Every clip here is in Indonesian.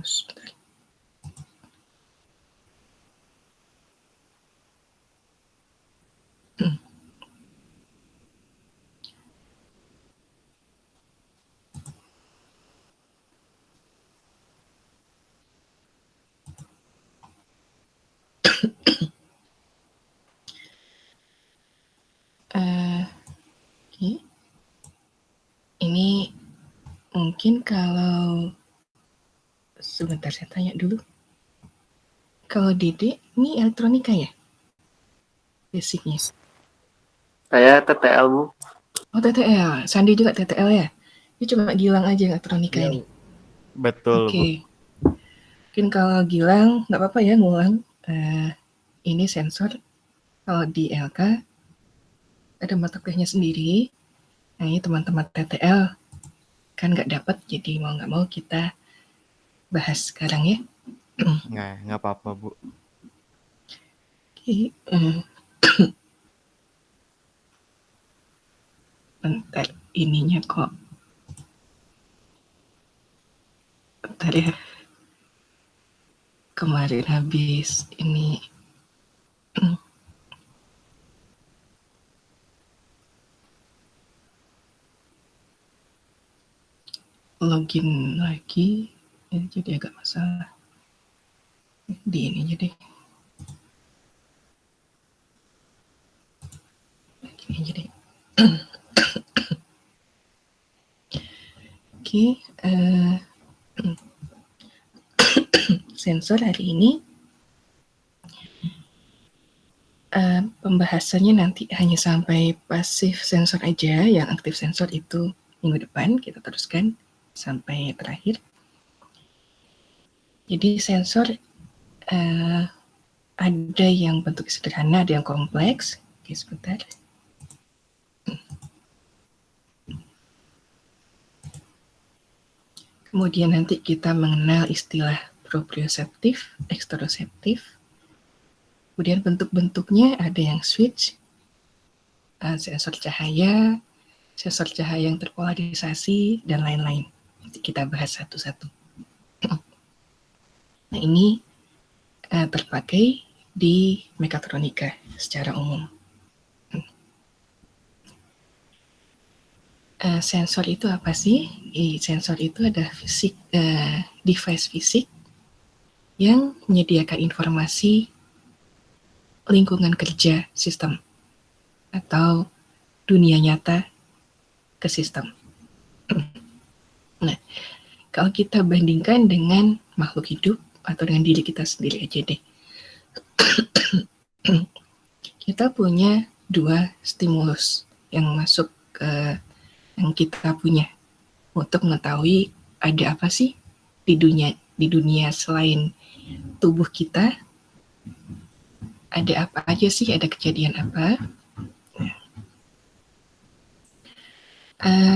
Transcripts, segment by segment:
sebentar. Oke. Ini mungkin kalau sebentar saya tanya dulu. Kalau Dede ini elektronika ya? Basicnya. Saya TTL, Bu. Oh, TTL. Sandi juga TTL ya? Ini cuma Gilang aja elektronika ini. Betul, Bu. Oke. Mungkin kalau Gilang nggak apa-apa ya ngulang. Ini sensor. Kalau di LK ada mata kuliahnya sendiri. Nah, ini teman-teman TTL kan nggak dapat, jadi mau nggak mau kita bahas sekarang ya. Nggak apa-apa, Bu. Oke. Bentar, ininya kok. Bentar ya. Kemarin habis ini. Login lagi. Ini jadi agak masalah. Di ini aja deh. Gini aja deh. Oke. Sensor hari ini pembahasannya nanti hanya sampai pasif sensor aja, yang aktif sensor itu minggu depan kita teruskan sampai terakhir. Jadi sensor ada yang bentuk sederhana, ada yang kompleks. Oke, sebentar. Kemudian nanti kita mengenal istilah proprioseptif, eksteroseptif. Kemudian bentuk-bentuknya ada yang switch, sensor cahaya yang terpolarisasi, dan lain-lain. Nanti kita bahas satu-satu. Nah, ini terpakai di mekatronika secara umum. Sensor itu apa sih? Sensor itu adalah device fisik yang menyediakan informasi lingkungan kerja sistem atau dunia nyata ke sistem. Nah, kalau kita bandingkan dengan makhluk hidup atau dengan diri kita sendiri aja deh. Kita punya 2 stimulus yang masuk ke yang kita punya untuk mengetahui ada apa sih di dunia selain tubuh kita, ada apa aja sih, ada kejadian apa.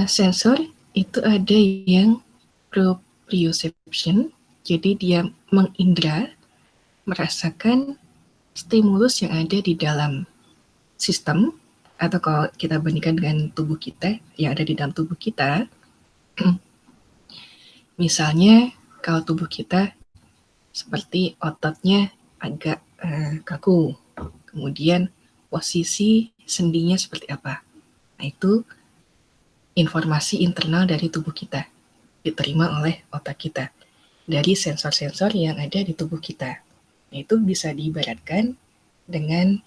Sensor itu ada yang proprioception, jadi dia mengindra, merasakan stimulus yang ada di dalam sistem, atau kalau kita bandingkan dengan tubuh kita, yang ada di dalam tubuh kita. Misalnya kalau tubuh kita seperti ototnya agak kaku, kemudian posisi sendinya seperti apa. Nah, itu informasi internal dari tubuh kita, diterima oleh otak kita dari sensor-sensor yang ada di tubuh kita. Nah, itu bisa diibaratkan dengan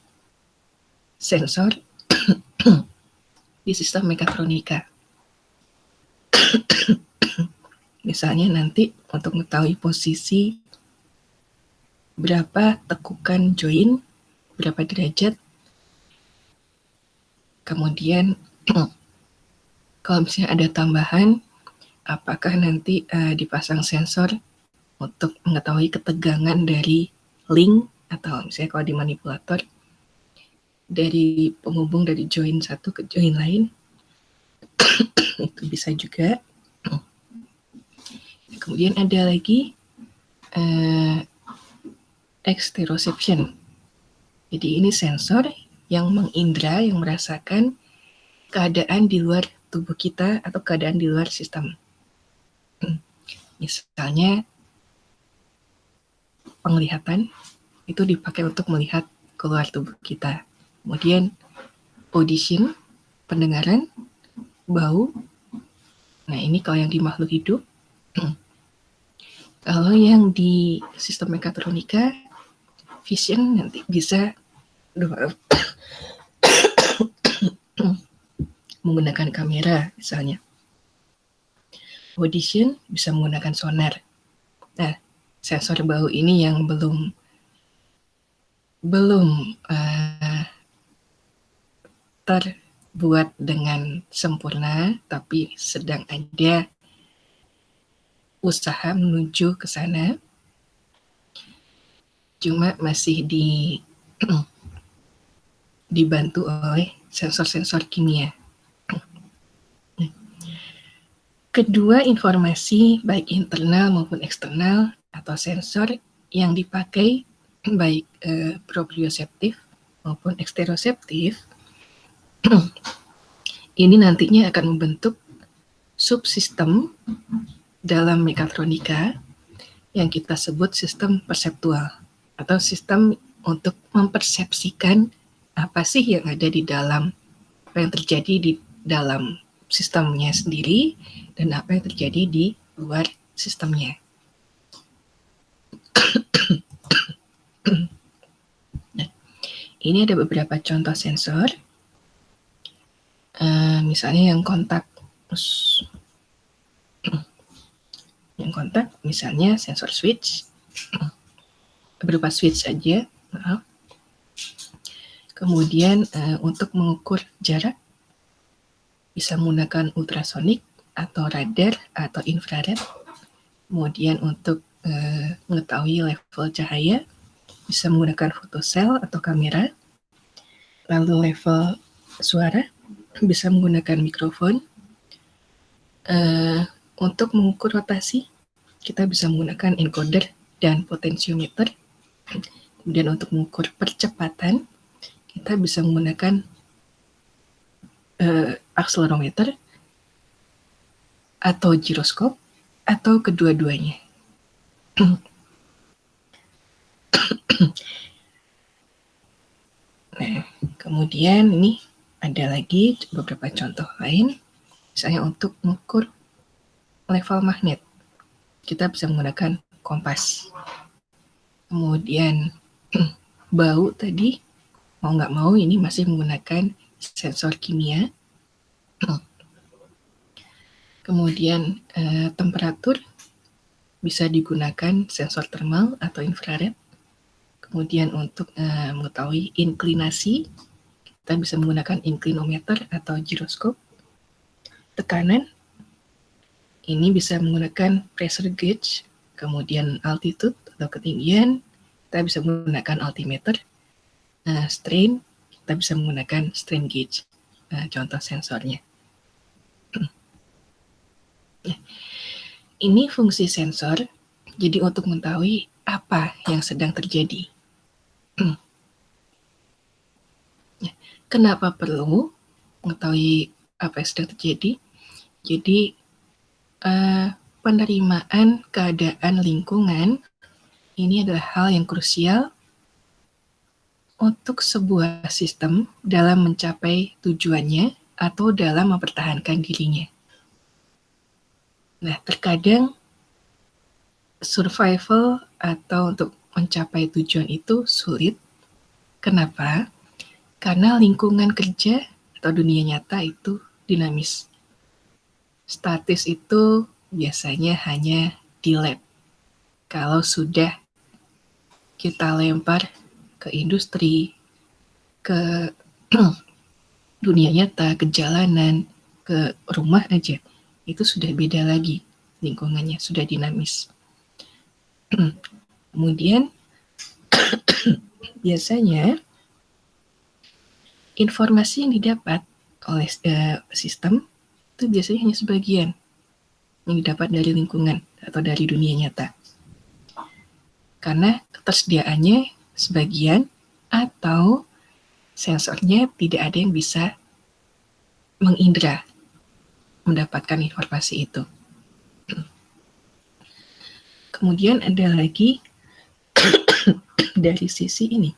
sensor di sistem mekatronika. Misalnya nanti untuk mengetahui posisi berapa tekukan join, berapa derajat, kemudian kalau misalnya ada tambahan, apakah nanti dipasang sensor untuk mengetahui ketegangan dari link, atau misalnya kalau di manipulator dari penghubung dari join satu ke join lain. Itu bisa juga. Kemudian ada lagi exteroception. Jadi ini sensor yang mengindra, yang merasakan keadaan di luar tubuh kita atau keadaan di luar sistem. Misalnya penglihatan itu dipakai untuk melihat keluar tubuh kita. Kemudian audition, pendengaran, bau. Nah, ini kalau yang di makhluk hidup. Kalau yang di sistem mekatronika, vision nanti bisa menggunakan kamera misalnya. Audition bisa menggunakan sonar. Nah, sensor bau ini yang belum terbuat dengan sempurna, tapi sedang ada usaha menuju ke sana. Cuma masih dibantu oleh sensor-sensor kimia. Kedua, informasi baik internal maupun eksternal atau sensor yang dipakai baik proprioseptif maupun eksteroseptif ini nantinya akan membentuk subsistem dalam mekatronika yang kita sebut sistem perseptual atau sistem untuk mempersepsikan apa sih yang ada di dalam, apa yang terjadi di dalam sistemnya sendiri dan apa yang terjadi di luar sistemnya. Nah, ini ada beberapa contoh sensor. Misalnya yang kontak, misalnya sensor switch, berupa switch saja. Kemudian untuk mengukur jarak bisa menggunakan ultrasonik atau radar atau infrared. Kemudian untuk mengetahui level cahaya bisa menggunakan fotosel atau kamera. Lalu level suara bisa menggunakan mikrofon. Untuk mengukur rotasi kita bisa menggunakan encoder dan potensiometer. Kemudian untuk mengukur percepatan kita bisa menggunakan akselerometer atau giroskop atau kedua-duanya. Nah, kemudian ini ada lagi beberapa contoh lain. Misalnya untuk mengukur level magnet, kita bisa menggunakan kompas. Kemudian bau tadi, mau nggak mau ini masih menggunakan sensor kimia. Kemudian temperatur bisa digunakan sensor thermal atau infrared. Kemudian untuk mengetahui inklinasi, kita bisa menggunakan inclinometer atau giroskop. Tekanan, ini bisa menggunakan pressure gauge. Kemudian altitude atau ketinggian, kita bisa menggunakan altimeter. Strain, kita bisa menggunakan strain gauge. Contoh sensornya. Ini fungsi sensor, jadi untuk mengetahui apa yang sedang terjadi. Kenapa perlu mengetahui apa yang sedang terjadi? Jadi penerimaan keadaan lingkungan ini adalah hal yang krusial untuk sebuah sistem dalam mencapai tujuannya atau dalam mempertahankan dirinya. Nah, terkadang survival atau untuk mencapai tujuan itu sulit. Kenapa? Karena lingkungan kerja atau dunia nyata itu dinamis. Statis itu biasanya hanya di lab. Kalau sudah kita lempar ke industri, ke dunia nyata, ke jalanan, ke rumah aja, itu sudah beda lagi lingkungannya, sudah dinamis. Kemudian biasanya informasi yang didapat oleh sistem itu biasanya hanya sebagian yang didapat dari lingkungan atau dari dunia nyata. Karena ketersediaannya sebagian atau sensornya tidak ada yang bisa mengindra mendapatkan informasi itu. Kemudian ada lagi dari sisi ini.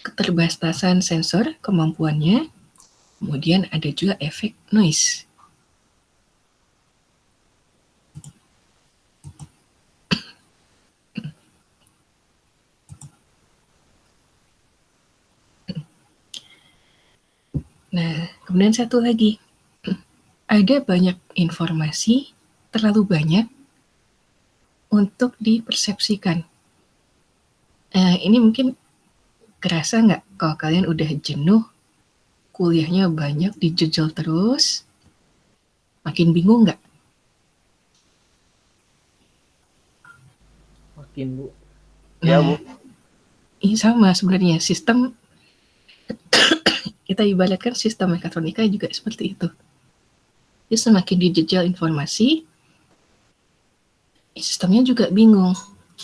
Keterbatasan sensor, kemampuannya, kemudian ada juga efek noise. Nah, kemudian satu lagi, ada banyak informasi, terlalu banyak untuk dipersepsikan. Ini mungkin kerasa nggak kalau kalian udah jenuh, kuliahnya banyak, dijejel terus, makin bingung nggak? Makin, Bu. Ya, Nah, Bu. ini sama sebenarnya, sistem kita ibaratkan sistem mekatronika juga seperti itu. Jadi semakin dijejal informasi, sistemnya juga bingung.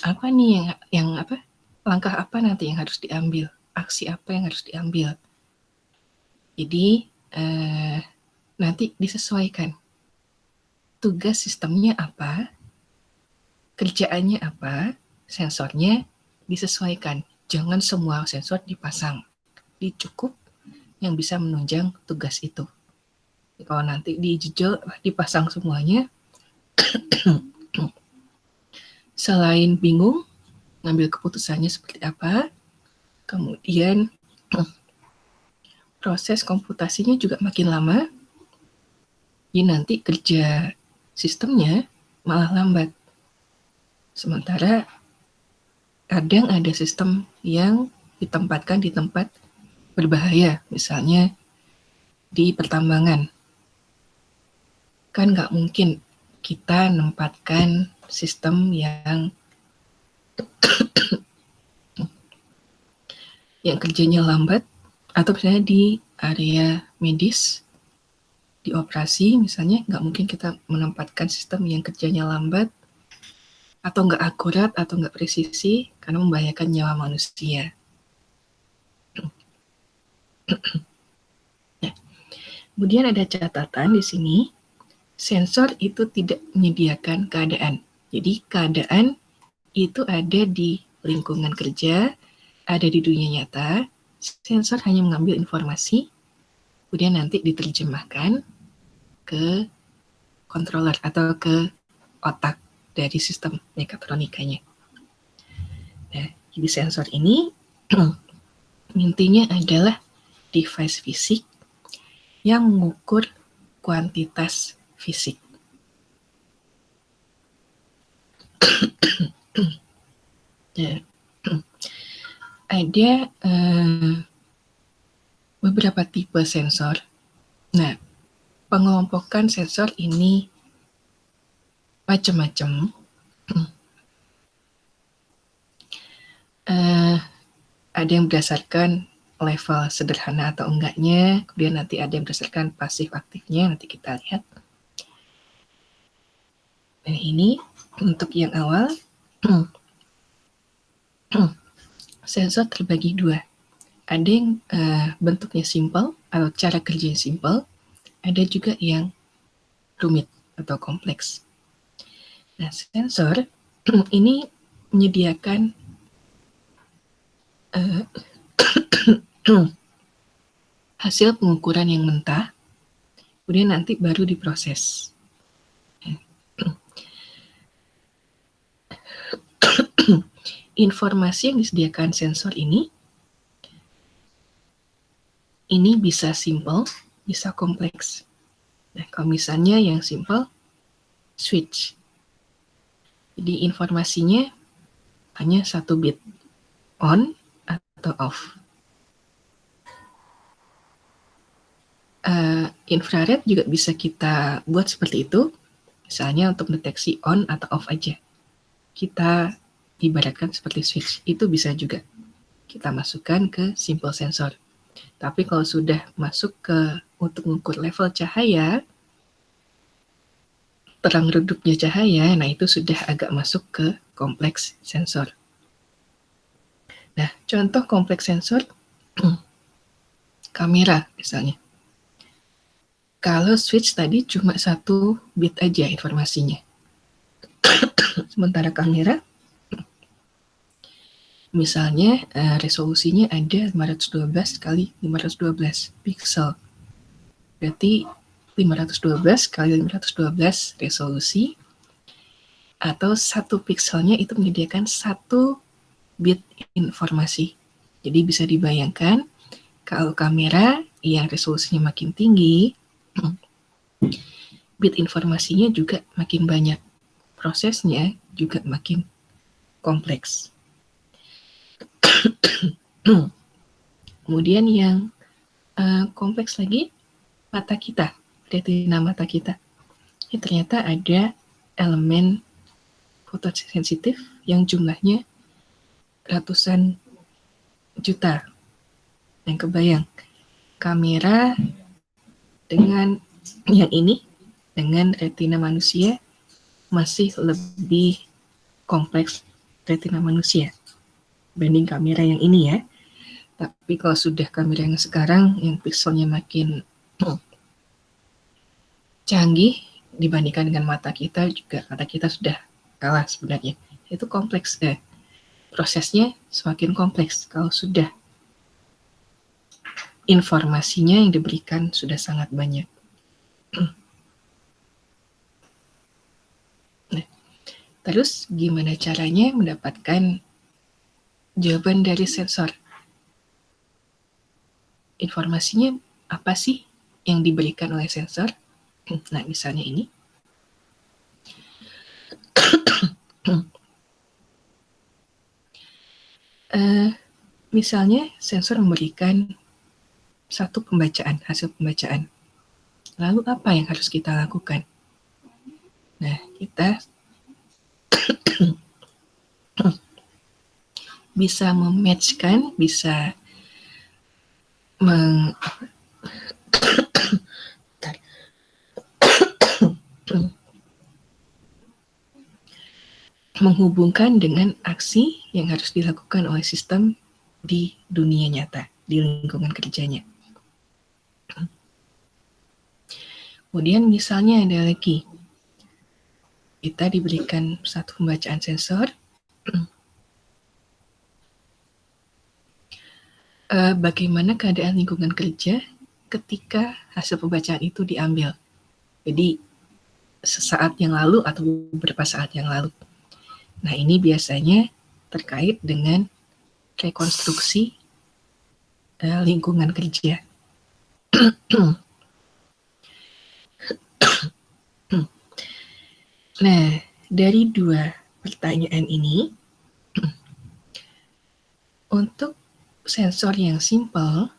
Apa nih yang apa? Langkah apa nanti yang harus diambil? Aksi apa yang harus diambil? Jadi nanti disesuaikan. Tugas sistemnya apa? Kerjaannya apa? Sensornya disesuaikan. Jangan semua sensor dipasang. Cukup yang bisa menunjang tugas itu. Kalau nanti dijejel, dipasang semuanya, selain bingung, ngambil keputusannya seperti apa, kemudian proses komputasinya juga makin lama, jadi nanti kerja sistemnya malah lambat. Sementara kadang ada sistem yang ditempatkan di tempat berbahaya, misalnya di pertambangan. Kan nggak mungkin kita nempatkan sistem yang kerjanya lambat, atau misalnya di area medis, di operasi misalnya, nggak mungkin kita menempatkan sistem yang kerjanya lambat, atau nggak akurat, atau nggak presisi, karena membahayakan nyawa manusia. Nah, kemudian ada catatan di sini, sensor itu tidak menyediakan keadaan. Jadi keadaan itu ada di lingkungan kerja, ada di dunia nyata. Sensor hanya mengambil informasi, kemudian nanti diterjemahkan ke controller atau ke otak dari sistem mekatronikanya. Nah, jadi sensor ini intinya adalah device fisik yang mengukur kuantitas fisik. Nah, ada beberapa tipe sensor. Nah, pengelompokan sensor ini macam-macam. Ada yang berdasarkan level sederhana atau enggaknya, kemudian nanti ada yang berdasarkan pasif aktifnya, nanti kita lihat. Nah, ini untuk yang awal, sensor terbagi dua. Ada yang bentuknya simple atau cara kerjanya simple, ada juga yang rumit atau kompleks. Nah, sensor ini menyediakan hasil pengukuran yang mentah, kemudian nanti baru diproses. Informasi yang disediakan sensor ini bisa simple, bisa kompleks. Nah, kalau misalnya yang simple, switch. Jadi informasinya hanya 1 bit, on atau off. Infrared juga bisa kita buat seperti itu, misalnya untuk deteksi on atau off aja. Kita ibaratkan seperti switch, itu bisa juga kita masukkan ke simple sensor. Tapi kalau sudah masuk ke untuk mengukur level cahaya, terang redupnya cahaya, nah itu sudah agak masuk ke kompleks sensor. Nah, contoh kompleks sensor, kamera misalnya. Kalau switch tadi cuma 1 bit aja informasinya. Sementara kamera Misalnya resolusinya ada 512 kali 512 pixel. Berarti 512 kali 512 resolusi, atau satu pixelnya itu menyediakan 1 bit informasi. Jadi bisa dibayangkan kalau kamera yang resolusinya makin tinggi, bit informasinya juga makin banyak. Prosesnya juga makin kompleks. Kemudian yang kompleks lagi, mata kita, retina mata kita. Ini ternyata ada elemen fotosensitif yang jumlahnya ratusan juta. Yang kebayang, kamera dengan yang ini, dengan retina manusia, masih lebih kompleks retina manusia banding kamera yang ini ya. Tapi kalau sudah kamera yang sekarang, yang pixelnya makin canggih dibandingkan dengan mata kita, juga mata kita sudah kalah sebenarnya. Itu kompleks, prosesnya semakin kompleks kalau sudah informasinya yang diberikan sudah sangat banyak. Nah, terus gimana caranya mendapatkan jawaban dari sensor? Informasinya apa sih yang diberikan oleh sensor? Nah, misalnya ini. Misalnya sensor memberikan satu pembacaan, hasil pembacaan. Lalu apa yang harus kita lakukan? Nah, kita bisa mematchkan, bisa menghubungkan dengan aksi yang harus dilakukan oleh sistem di dunia nyata, di lingkungan kerjanya. Kemudian misalnya ada lagi, kita diberikan satu pembacaan sensor, bagaimana keadaan lingkungan kerja ketika hasil pembacaan itu diambil. Jadi sesaat yang lalu atau beberapa saat yang lalu. Nah, ini biasanya terkait dengan rekonstruksi lingkungan kerja. Nah, dari dua pertanyaan ini, untuk sensor yang simpel,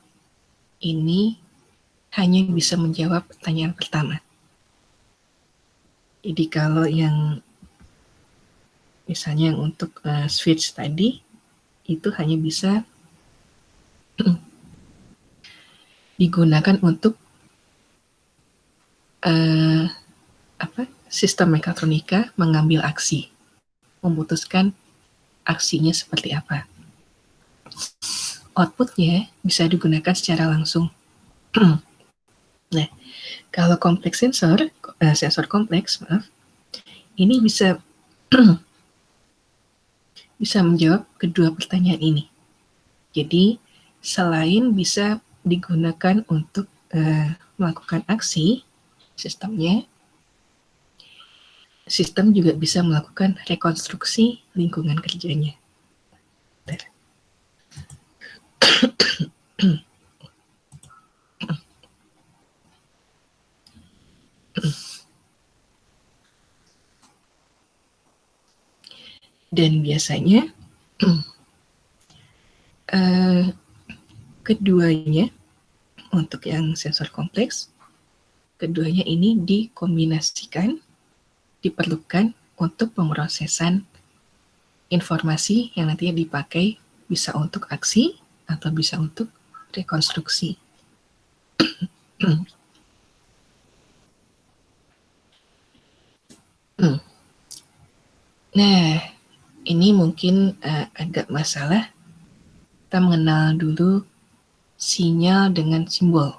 ini hanya bisa menjawab pertanyaan pertama. Jadi kalau yang misalnya untuk switch tadi, itu hanya bisa digunakan untuk sistem mekatronika mengambil aksi, memutuskan aksinya seperti apa. Outputnya bisa digunakan secara langsung. Nah, kalau kompleks sensor kompleks, ini bisa bisa menjawab kedua pertanyaan ini. Jadi, selain bisa digunakan untuk melakukan aksi, sistem juga bisa melakukan rekonstruksi lingkungan kerjanya. Dan biasanya keduanya, untuk yang sensor kompleks, keduanya ini dikombinasikan, diperlukan untuk pemrosesan informasi yang nantinya dipakai bisa untuk aksi atau bisa untuk rekonstruksi. Nah, ini mungkin agak masalah. Kita mengenal dulu sinyal dengan simbol.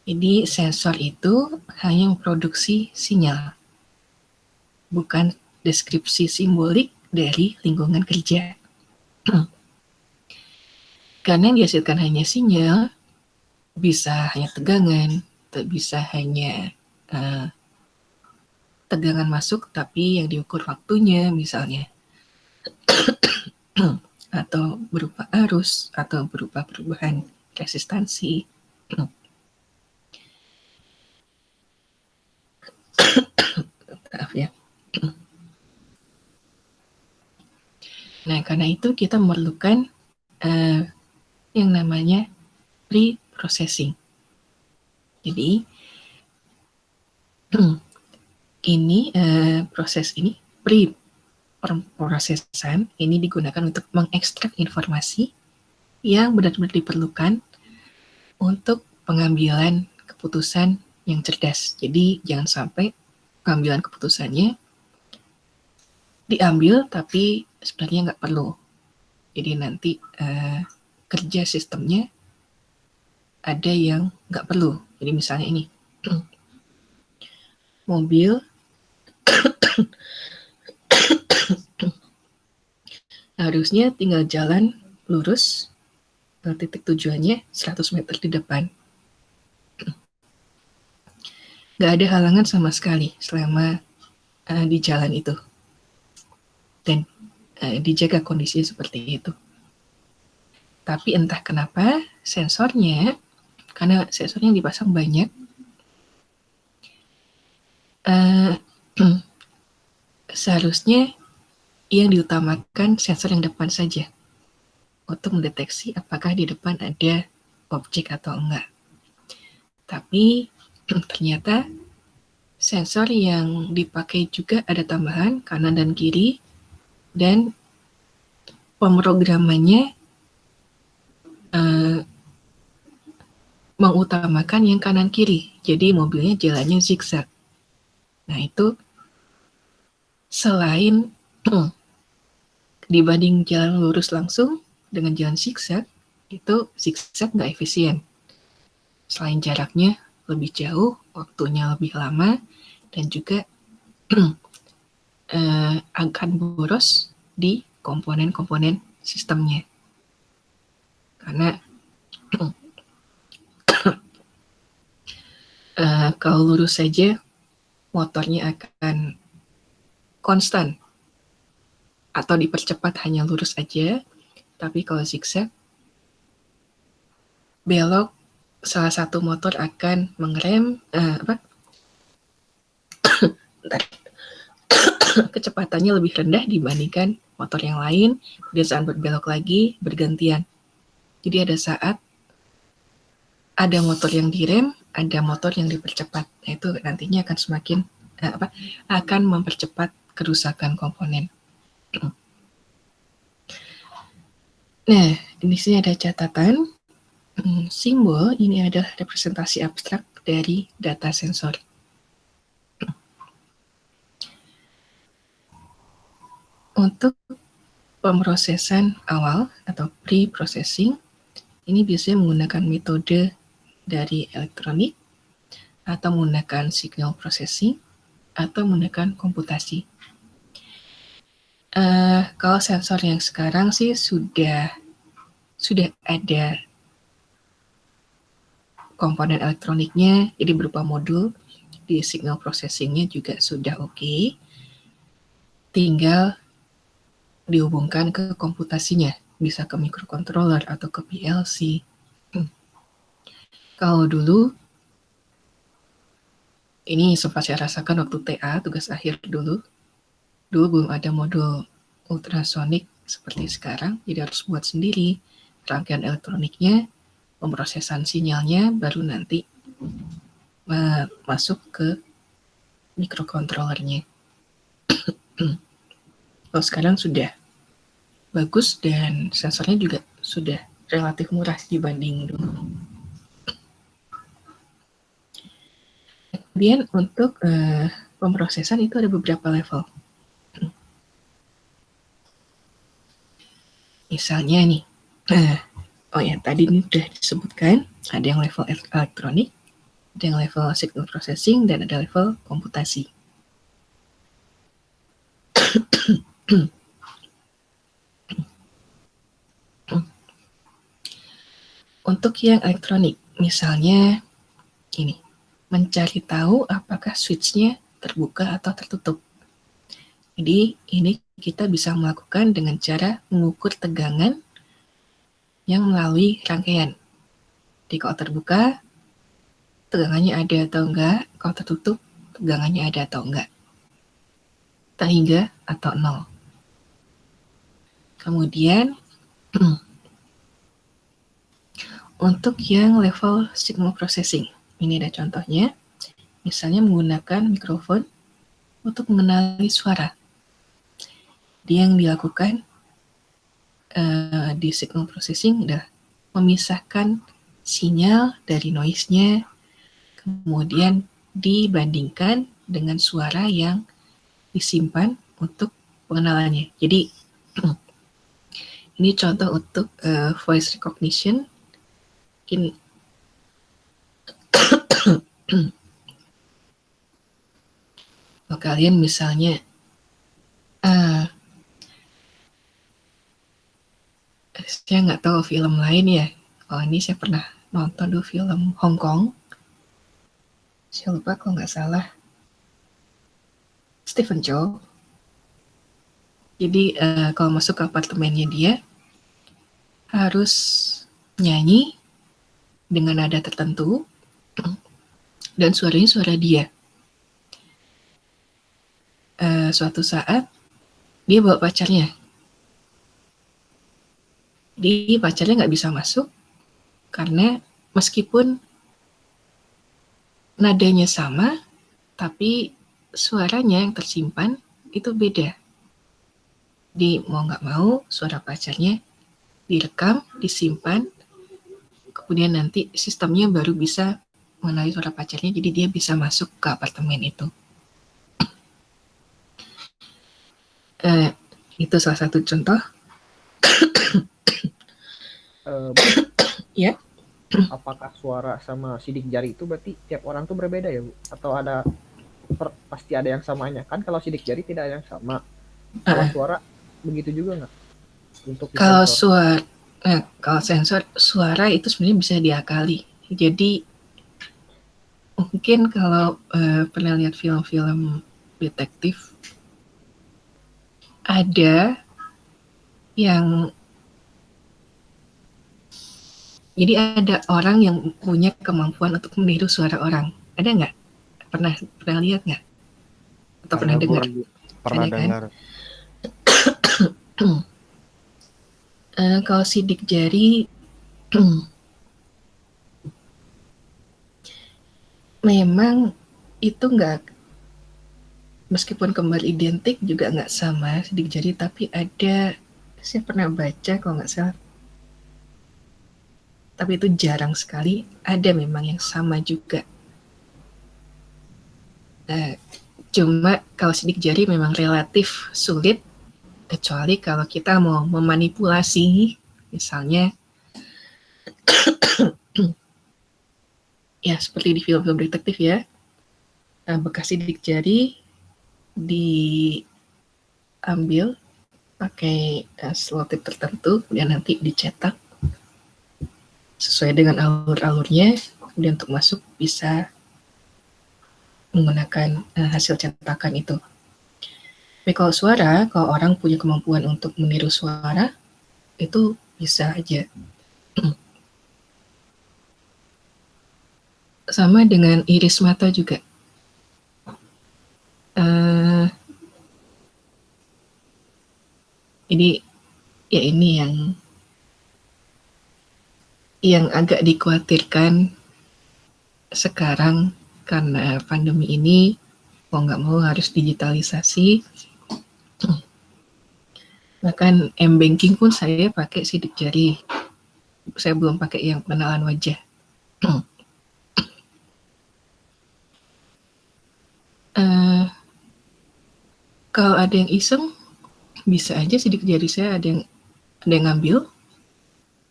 Jadi sensor itu hanya memproduksi sinyal, bukan deskripsi simbolik dari lingkungan kerja. Karena yang dihasilkan hanya sinyal, bisa hanya tegangan, bisa hanya tegangan masuk, tapi yang diukur waktunya misalnya, atau berupa arus, atau berupa perubahan resistansi. Maaf ya. Nah, karena itu kita memerlukan yang namanya pre-processing. Jadi, ini proses ini, pre-prosesan, ini digunakan untuk mengekstrak informasi yang benar-benar diperlukan untuk pengambilan keputusan yang cerdas. Jadi, jangan sampai pengambilan keputusannya diambil tapi sebenarnya nggak perlu. Jadi nanti kerja sistemnya ada yang nggak perlu. Jadi misalnya ini, mobil harusnya tinggal jalan lurus ke titik tujuannya 100 meter di depan. Nggak ada halangan sama sekali selama di jalan itu. Dan dijaga kondisi seperti itu. Tapi entah kenapa sensornya, karena sensornya dipasang banyak, seharusnya yang diutamakan sensor yang depan saja untuk mendeteksi apakah di depan ada objek atau enggak. Tapi ternyata sensor yang dipakai juga ada tambahan kanan dan kiri, dan pemrogramannya mengutamakan yang kanan kiri. Jadi mobilnya jalannya zigzag. Nah itu selain dibanding jalan lurus langsung dengan jalan zigzag, itu zigzag nggak efisien. Selain jaraknya lebih jauh, waktunya lebih lama, dan juga akan boros di komponen-komponen sistemnya. Karena kalau lurus saja, motornya akan konstan atau dipercepat hanya lurus aja. Tapi kalau zigzag, belok salah satu motor akan mengerem kecepatannya lebih rendah dibandingkan motor yang lain. Dia saat berbelok lagi bergantian. Jadi ada saat ada motor yang direm, ada motor yang dipercepat. Nah, itu nantinya akan semakin akan mempercepat kerusakan komponen. Nah, di sini ada catatan. Simbol ini adalah representasi abstrak dari data sensor. Untuk pemrosesan awal atau pre-processing, ini biasanya menggunakan metode dari elektronik, atau menggunakan signal processing, atau menggunakan komputasi. Kalau sensor yang sekarang sih sudah ada komponen elektroniknya, jadi berupa modul. Di signal processing-nya juga sudah oke. Tinggal dihubungkan ke komputasinya, bisa ke microcontroller atau ke PLC. Kalau dulu, ini sempat saya rasakan waktu TA, tugas akhir dulu belum ada modul ultrasonik seperti sekarang, jadi harus buat sendiri rangkaian elektroniknya, pemrosesan sinyalnya, baru nanti masuk ke microcontrollernya. Kalau sekarang sudah bagus dan sensornya juga sudah relatif murah dibanding dulu. Kemudian untuk pemrosesan itu ada beberapa level. Misalnya nih, tadi ini sudah disebutkan, ada yang level elektronik, ada yang level signal processing, dan ada level komputasi. Untuk yang elektronik, misalnya ini, mencari tahu apakah switch-nya terbuka atau tertutup. Jadi ini kita bisa melakukan dengan cara mengukur tegangan yang melalui rangkaian. Jadi kalau terbuka, tegangannya ada atau enggak, kalau tertutup, tegangannya ada atau enggak. Tak hingga atau 0. Kemudian, untuk yang level signal processing, ini ada contohnya. Misalnya menggunakan mikrofon untuk mengenali suara. Dia yang dilakukan di signal processing adalah memisahkan sinyal dari noise-nya, kemudian dibandingkan dengan suara yang disimpan untuk pengenalannya. Jadi ini contoh untuk voice recognition. Kalau kalian misalnya saya nggak tahu film lain ya. Oh ini saya pernah nonton dulu film Hong Kong. Saya lupa kalau nggak salah. Stephen Chow. Jadi kalau masuk ke apartemennya dia harus nyanyi dengan nada tertentu dan suaranya suara dia. Suatu saat dia bawa pacarnya. Jadi pacarnya nggak bisa masuk karena meskipun nadanya sama, tapi suaranya yang tersimpan itu beda. Jadi mau nggak mau suara pacarnya direkam, disimpan, kemudian nanti sistemnya baru bisa mengenali suara pacarnya, jadi dia bisa masuk ke apartemen itu. Itu salah satu contoh. Ya. Apakah suara sama sidik jari itu berarti tiap orang tuh berbeda ya, Bu? Atau ada pasti ada yang samanya? Kan kalau sidik jari tidak ada yang sama. Kalau suara begitu juga nggak? Untuk kalau kalau sensor suara itu sebenarnya bisa diakali. Jadi mungkin kalau pernah lihat film-film detektif, ada yang jadi ada orang yang punya kemampuan untuk meniru suara orang. Ada nggak? Pernah lihat nggak? Atau pernah dengar? Pernah dengar. Kalau sidik jari memang itu nggak, meskipun kembar identik juga nggak sama sidik jari, tapi ada, saya pernah baca kalau nggak salah, tapi itu jarang sekali, ada memang yang sama juga. Cuma kalau sidik jari memang relatif sulit, kecuali kalau kita mau memanipulasi, misalnya ya seperti di film-film detektif ya, bekas sidik jari diambil pakai selotip tertentu, kemudian nanti dicetak sesuai dengan alur-alurnya, kemudian untuk masuk bisa menggunakan hasil cetakan itu. Tapi kalau suara, kalau orang punya kemampuan untuk meniru suara, itu bisa aja. Sama dengan iris mata juga. Jadi ya ini yang agak dikhawatirkan sekarang karena pandemi ini, mau nggak mau harus digitalisasi. Bahkan m-banking pun saya pakai sidik jari. Saya belum pakai yang pengenalan wajah. Kalau ada yang iseng, bisa aja sidik jari saya ada yang ngambil,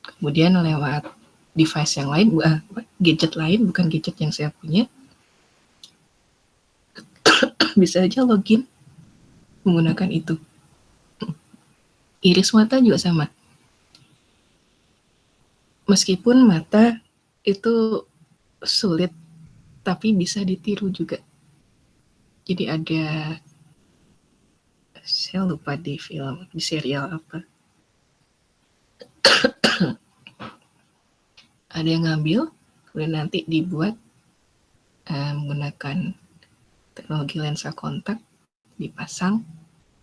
kemudian lewat device yang lain, gadget lain, bukan gadget yang saya punya, bisa aja login menggunakan itu. Iris mata juga sama. Meskipun mata itu sulit, tapi bisa ditiru juga. Jadi ada, saya lupa di film, di serial apa. Ada yang ngambil, kemudian nanti dibuat menggunakan teknologi lensa kontak, dipasang.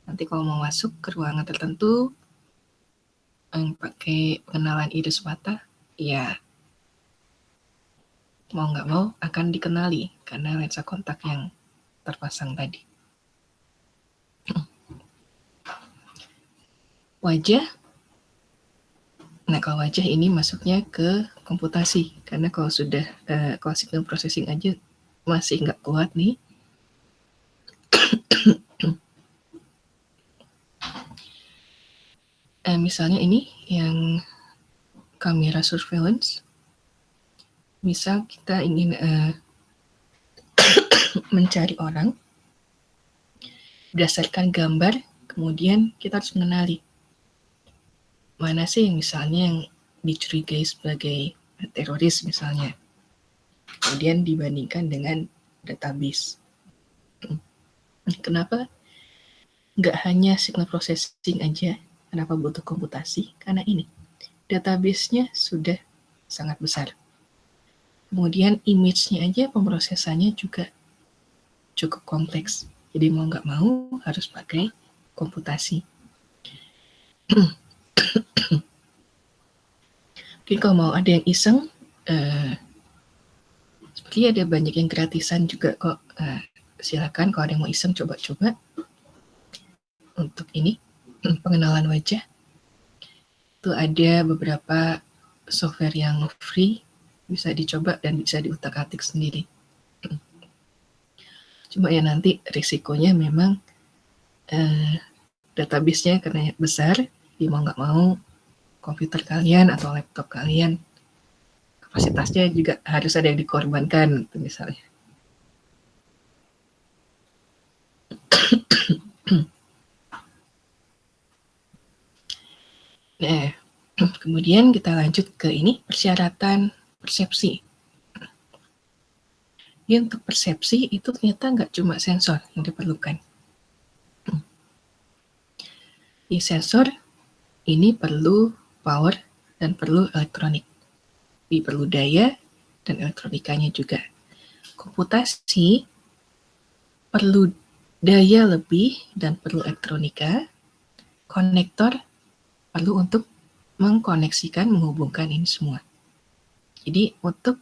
Nanti kalau mau masuk ke ruangan tertentu, pakai pengenalan iris mata, ya mau nggak mau akan dikenali karena lensa kontak yang terpasang tadi. Wajah, nah kalau wajah ini masuknya ke komputasi, karena kalau sudah kalau signal processing aja masih nggak kuat nih. Misalnya ini yang kamera surveillance, misal kita ingin mencari orang berdasarkan gambar, kemudian kita harus mengenali mana sih yang misalnya yang dicurigai sebagai teroris misalnya, kemudian dibandingkan dengan database. Kenapa nggak hanya signal processing aja? Kenapa butuh komputasi? Karena ini, database-nya sudah sangat besar. Kemudian image-nya aja pemrosesannya juga cukup kompleks. Jadi mau nggak mau harus pakai komputasi. Mungkin kalau mau ada yang iseng, seperti ada banyak yang gratisan juga kok. Silakan kalau ada yang mau iseng coba-coba untuk ini pengenalan wajah. Itu ada beberapa software yang free, bisa dicoba dan bisa diutak-atik sendiri. Cuma ya nanti risikonya memang database-nya karena besar, jadi mau nggak mau komputer kalian atau laptop kalian kapasitasnya juga harus ada yang dikorbankan gitu misalnya. Nah, kemudian kita lanjut ke ini, persyaratan persepsi. Jadi untuk persepsi itu ternyata nggak cuma sensor yang diperlukan. Di sensor ini perlu power dan perlu elektronik. Jadi perlu daya dan elektronikanya juga. Komputasi perlu daya lebih dan perlu elektronika. Konektor perlu untuk mengkoneksikan, menghubungkan ini semua. Jadi untuk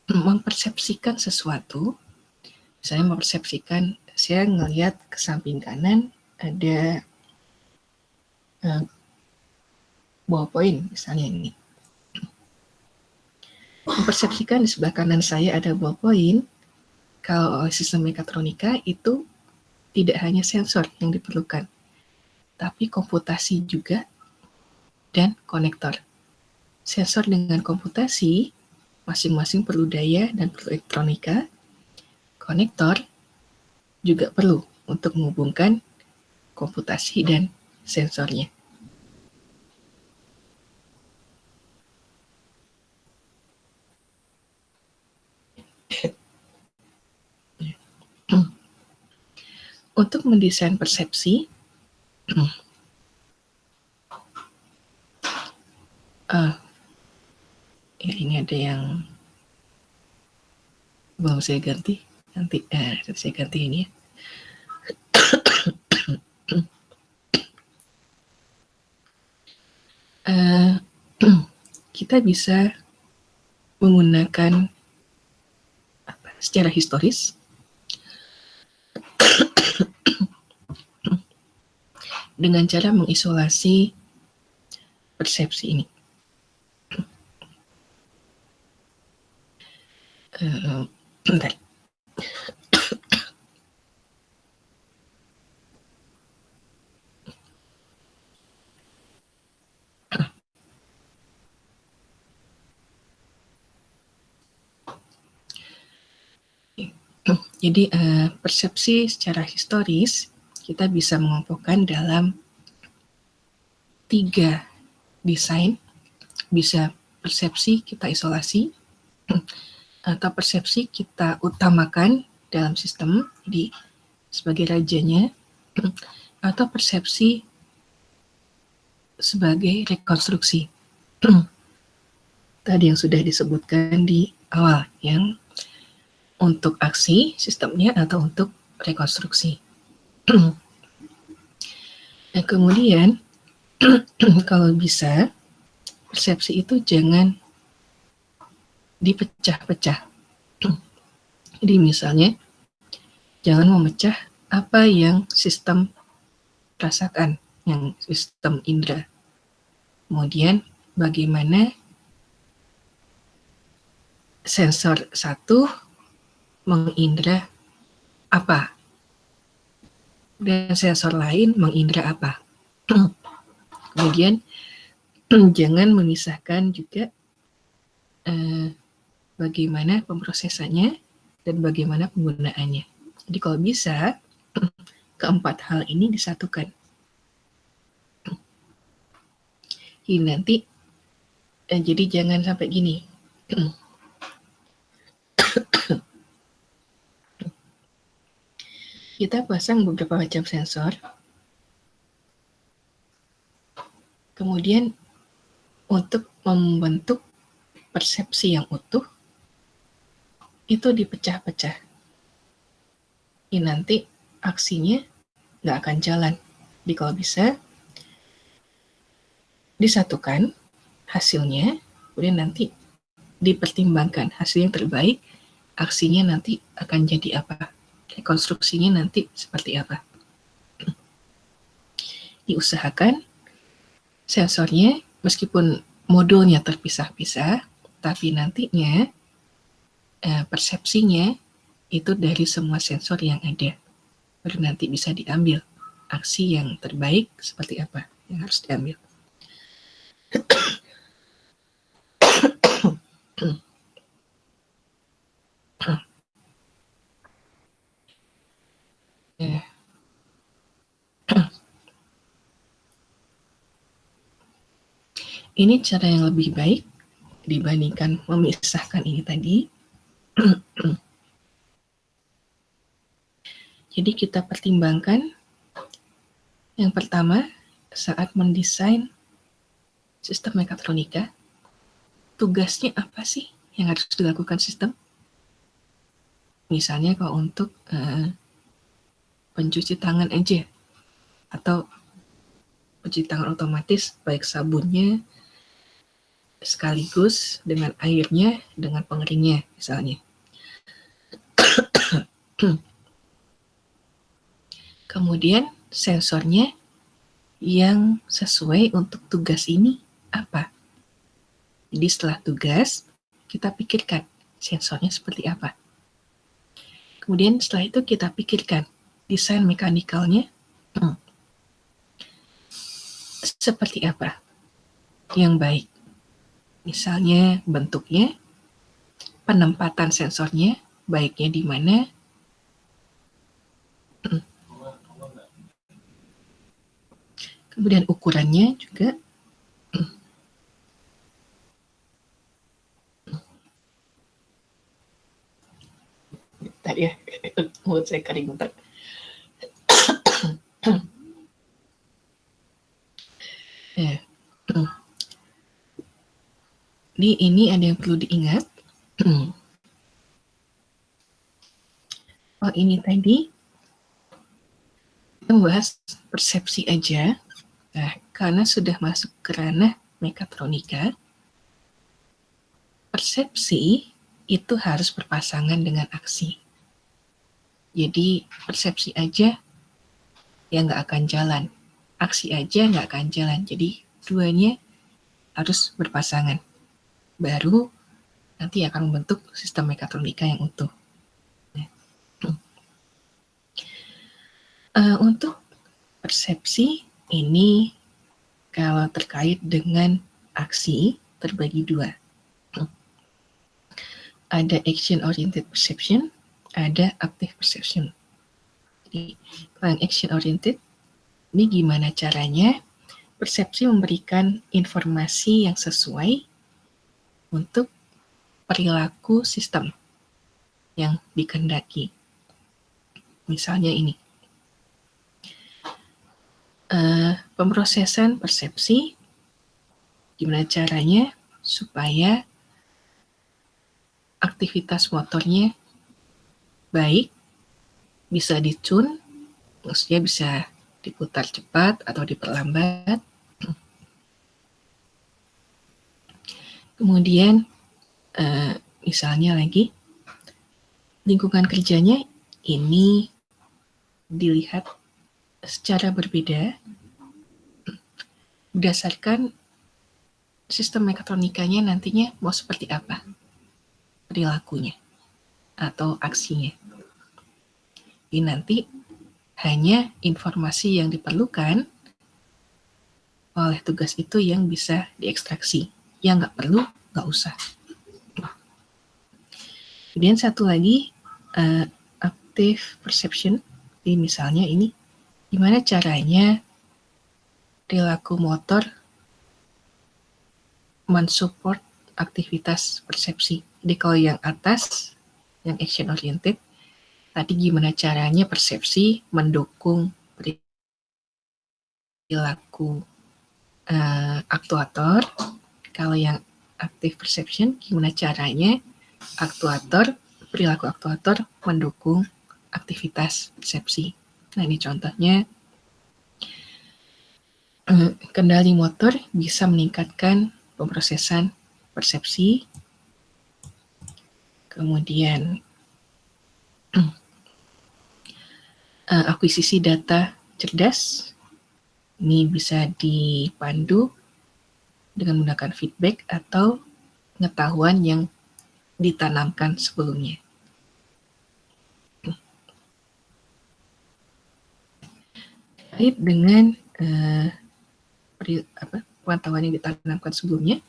mempersepsikan sesuatu, misalnya mempersepsikan, saya ngelihat ke samping kanan ada ballpoint misalnya ini. Mempersepsikan di sebelah kanan saya ada ballpoint, kalau sistem mekatronika itu tidak hanya sensor yang diperlukan, tapi komputasi juga dan konektor. Sensor dengan komputasi masing-masing perlu daya dan perlu elektronika. Konektor juga perlu untuk menghubungkan komputasi dan sensornya. Untuk mendesain persepsi, ya ini ada yang belum saya ganti, nanti saya ganti ini ya. Kita bisa menggunakan secara historis dengan cara mengisolasi persepsi ini. Bentar. Jadi persepsi secara historis kita bisa mengelompokkan dalam 3 desain, bisa persepsi kita isolasi, atau persepsi kita utamakan dalam sistem, jadi sebagai rajanya, atau persepsi sebagai rekonstruksi. Tadi yang sudah disebutkan di awal, yang untuk aksi sistemnya atau untuk rekonstruksi. Nah, kemudian kalau bisa persepsi itu jangan dipecah-pecah. Jadi misalnya jangan memecah apa yang sistem rasakan, yang sistem indera. Kemudian bagaimana sensor satu mengindra apa, dan sensor lain mengindra apa. Kemudian jangan memisahkan juga bagaimana pemrosesannya dan bagaimana penggunaannya. Jadi kalau bisa keempat hal ini disatukan. Ini nanti jadi jangan sampai gini. Kita pasang beberapa macam sensor, kemudian untuk membentuk persepsi yang utuh, itu dipecah-pecah. Ini nanti aksinya nggak akan jalan. Jadi kalau bisa disatukan hasilnya, kemudian nanti dipertimbangkan hasil yang terbaik, aksinya nanti akan jadi apa, rekonstruksinya nanti seperti apa. Diusahakan sensornya meskipun modulnya terpisah-pisah, tapi nantinya persepsinya itu dari semua sensor yang ada. Baru nanti bisa diambil aksi yang terbaik seperti apa yang harus diambil. Ini cara yang lebih baik dibandingkan memisahkan ini tadi. Jadi kita pertimbangkan yang pertama saat mendesain sistem mekatronika, tugasnya apa sih yang harus dilakukan sistem? Misalnya kalau untuk pencuci tangan aja, atau pencuci tangan otomatis, baik sabunnya sekaligus dengan airnya, dengan pengeringnya misalnya. Kemudian sensornya yang sesuai untuk tugas ini apa? Jadi setelah tugas, kita pikirkan sensornya seperti apa. Kemudian setelah itu kita pikirkan desain mekanikalnya seperti apa yang baik. Misalnya bentuknya, penempatan sensornya, baiknya di mana, kemudian ukurannya juga, tadi ya, mulut saya kering bentar. Di ini ada yang perlu diingat. Oh, ini tadi kita bahas persepsi aja. Nah, karena sudah masuk ke ranah mekatronika, persepsi itu harus berpasangan dengan aksi. Jadi persepsi aja yang nggak akan jalan, aksi aja nggak akan jalan. Jadi duanya harus berpasangan. Baru nanti akan membentuk sistem mekatronika yang utuh. Untuk persepsi ini kalau terkait dengan aksi terbagi dua. Ada action oriented perception, ada active perception. Jadi kalau yang action oriented ini gimana caranya persepsi memberikan informasi yang sesuai untuk perilaku sistem yang dikehendaki. Misalnya ini, pemrosesan persepsi, gimana caranya supaya aktivitas motornya baik, bisa ditune, maksudnya bisa diputar cepat atau diperlambat. Kemudian misalnya lagi, lingkungan kerjanya ini dilihat secara berbeda berdasarkan sistem mekatronikanya nantinya mau seperti apa perilakunya atau aksinya. Ini nanti hanya informasi yang diperlukan oleh tugas itu yang bisa diekstraksi. Yang nggak perlu, nggak usah. Kemudian satu lagi, active perception. Jadi misalnya ini, gimana caranya perilaku motor mensupport aktivitas persepsi. Jadi kalau yang atas, yang action oriented, tadi gimana caranya persepsi mendukung perilaku aktuator. Kalau yang active perception, gimana caranya perilaku aktuator mendukung aktivitas persepsi. Nah, ini contohnya, kendali motor bisa meningkatkan pemrosesan persepsi. Kemudian akuisisi data cerdas, ini bisa dipandu dengan menggunakan feedback atau pengetahuan yang ditanamkan sebelumnya. Terkait dengan pengetahuan yang ditanamkan sebelumnya,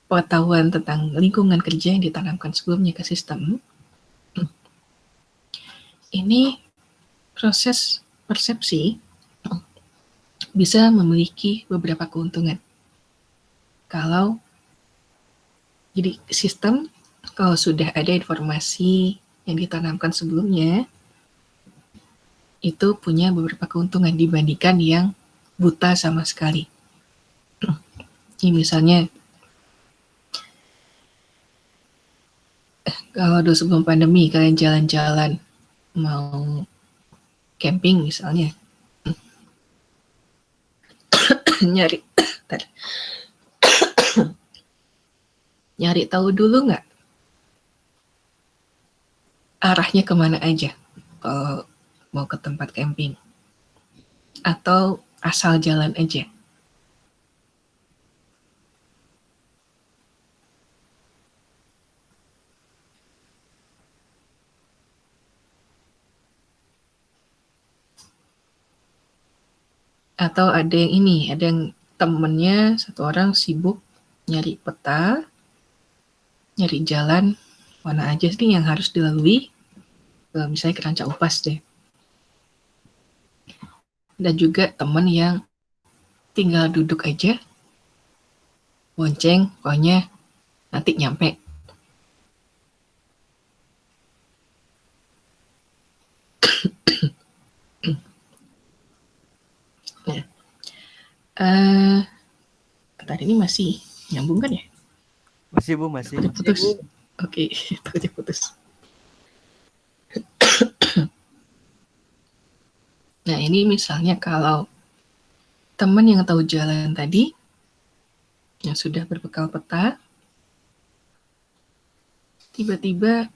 pengetahuan tentang lingkungan kerja yang ditanamkan sebelumnya ke sistem, ini proses persepsi bisa memiliki beberapa keuntungan. Jadi sistem kalau sudah ada informasi yang ditanamkan sebelumnya, itu punya beberapa keuntungan dibandingkan yang buta sama sekali. Ini misalnya, kalau dulu sebelum pandemi kalian jalan-jalan mau camping misalnya, nyari tahu dulu nggak arahnya kemana aja kalau mau ke tempat camping, atau asal jalan aja. Atau ada yang temennya satu orang sibuk nyari peta, nyari jalan mana aja sih yang harus dilalui, misalnya ke Ranca Upas deh. Dan juga teman yang tinggal duduk aja, bonceng, pokoknya nanti nyampe. Tadi ini masih nyambung kan ya? Masih Bu, masih. Putus. Oke, takutnya putus. Nah, ini misalnya kalau teman yang tahu jalan tadi, yang sudah berbekal peta, tiba-tiba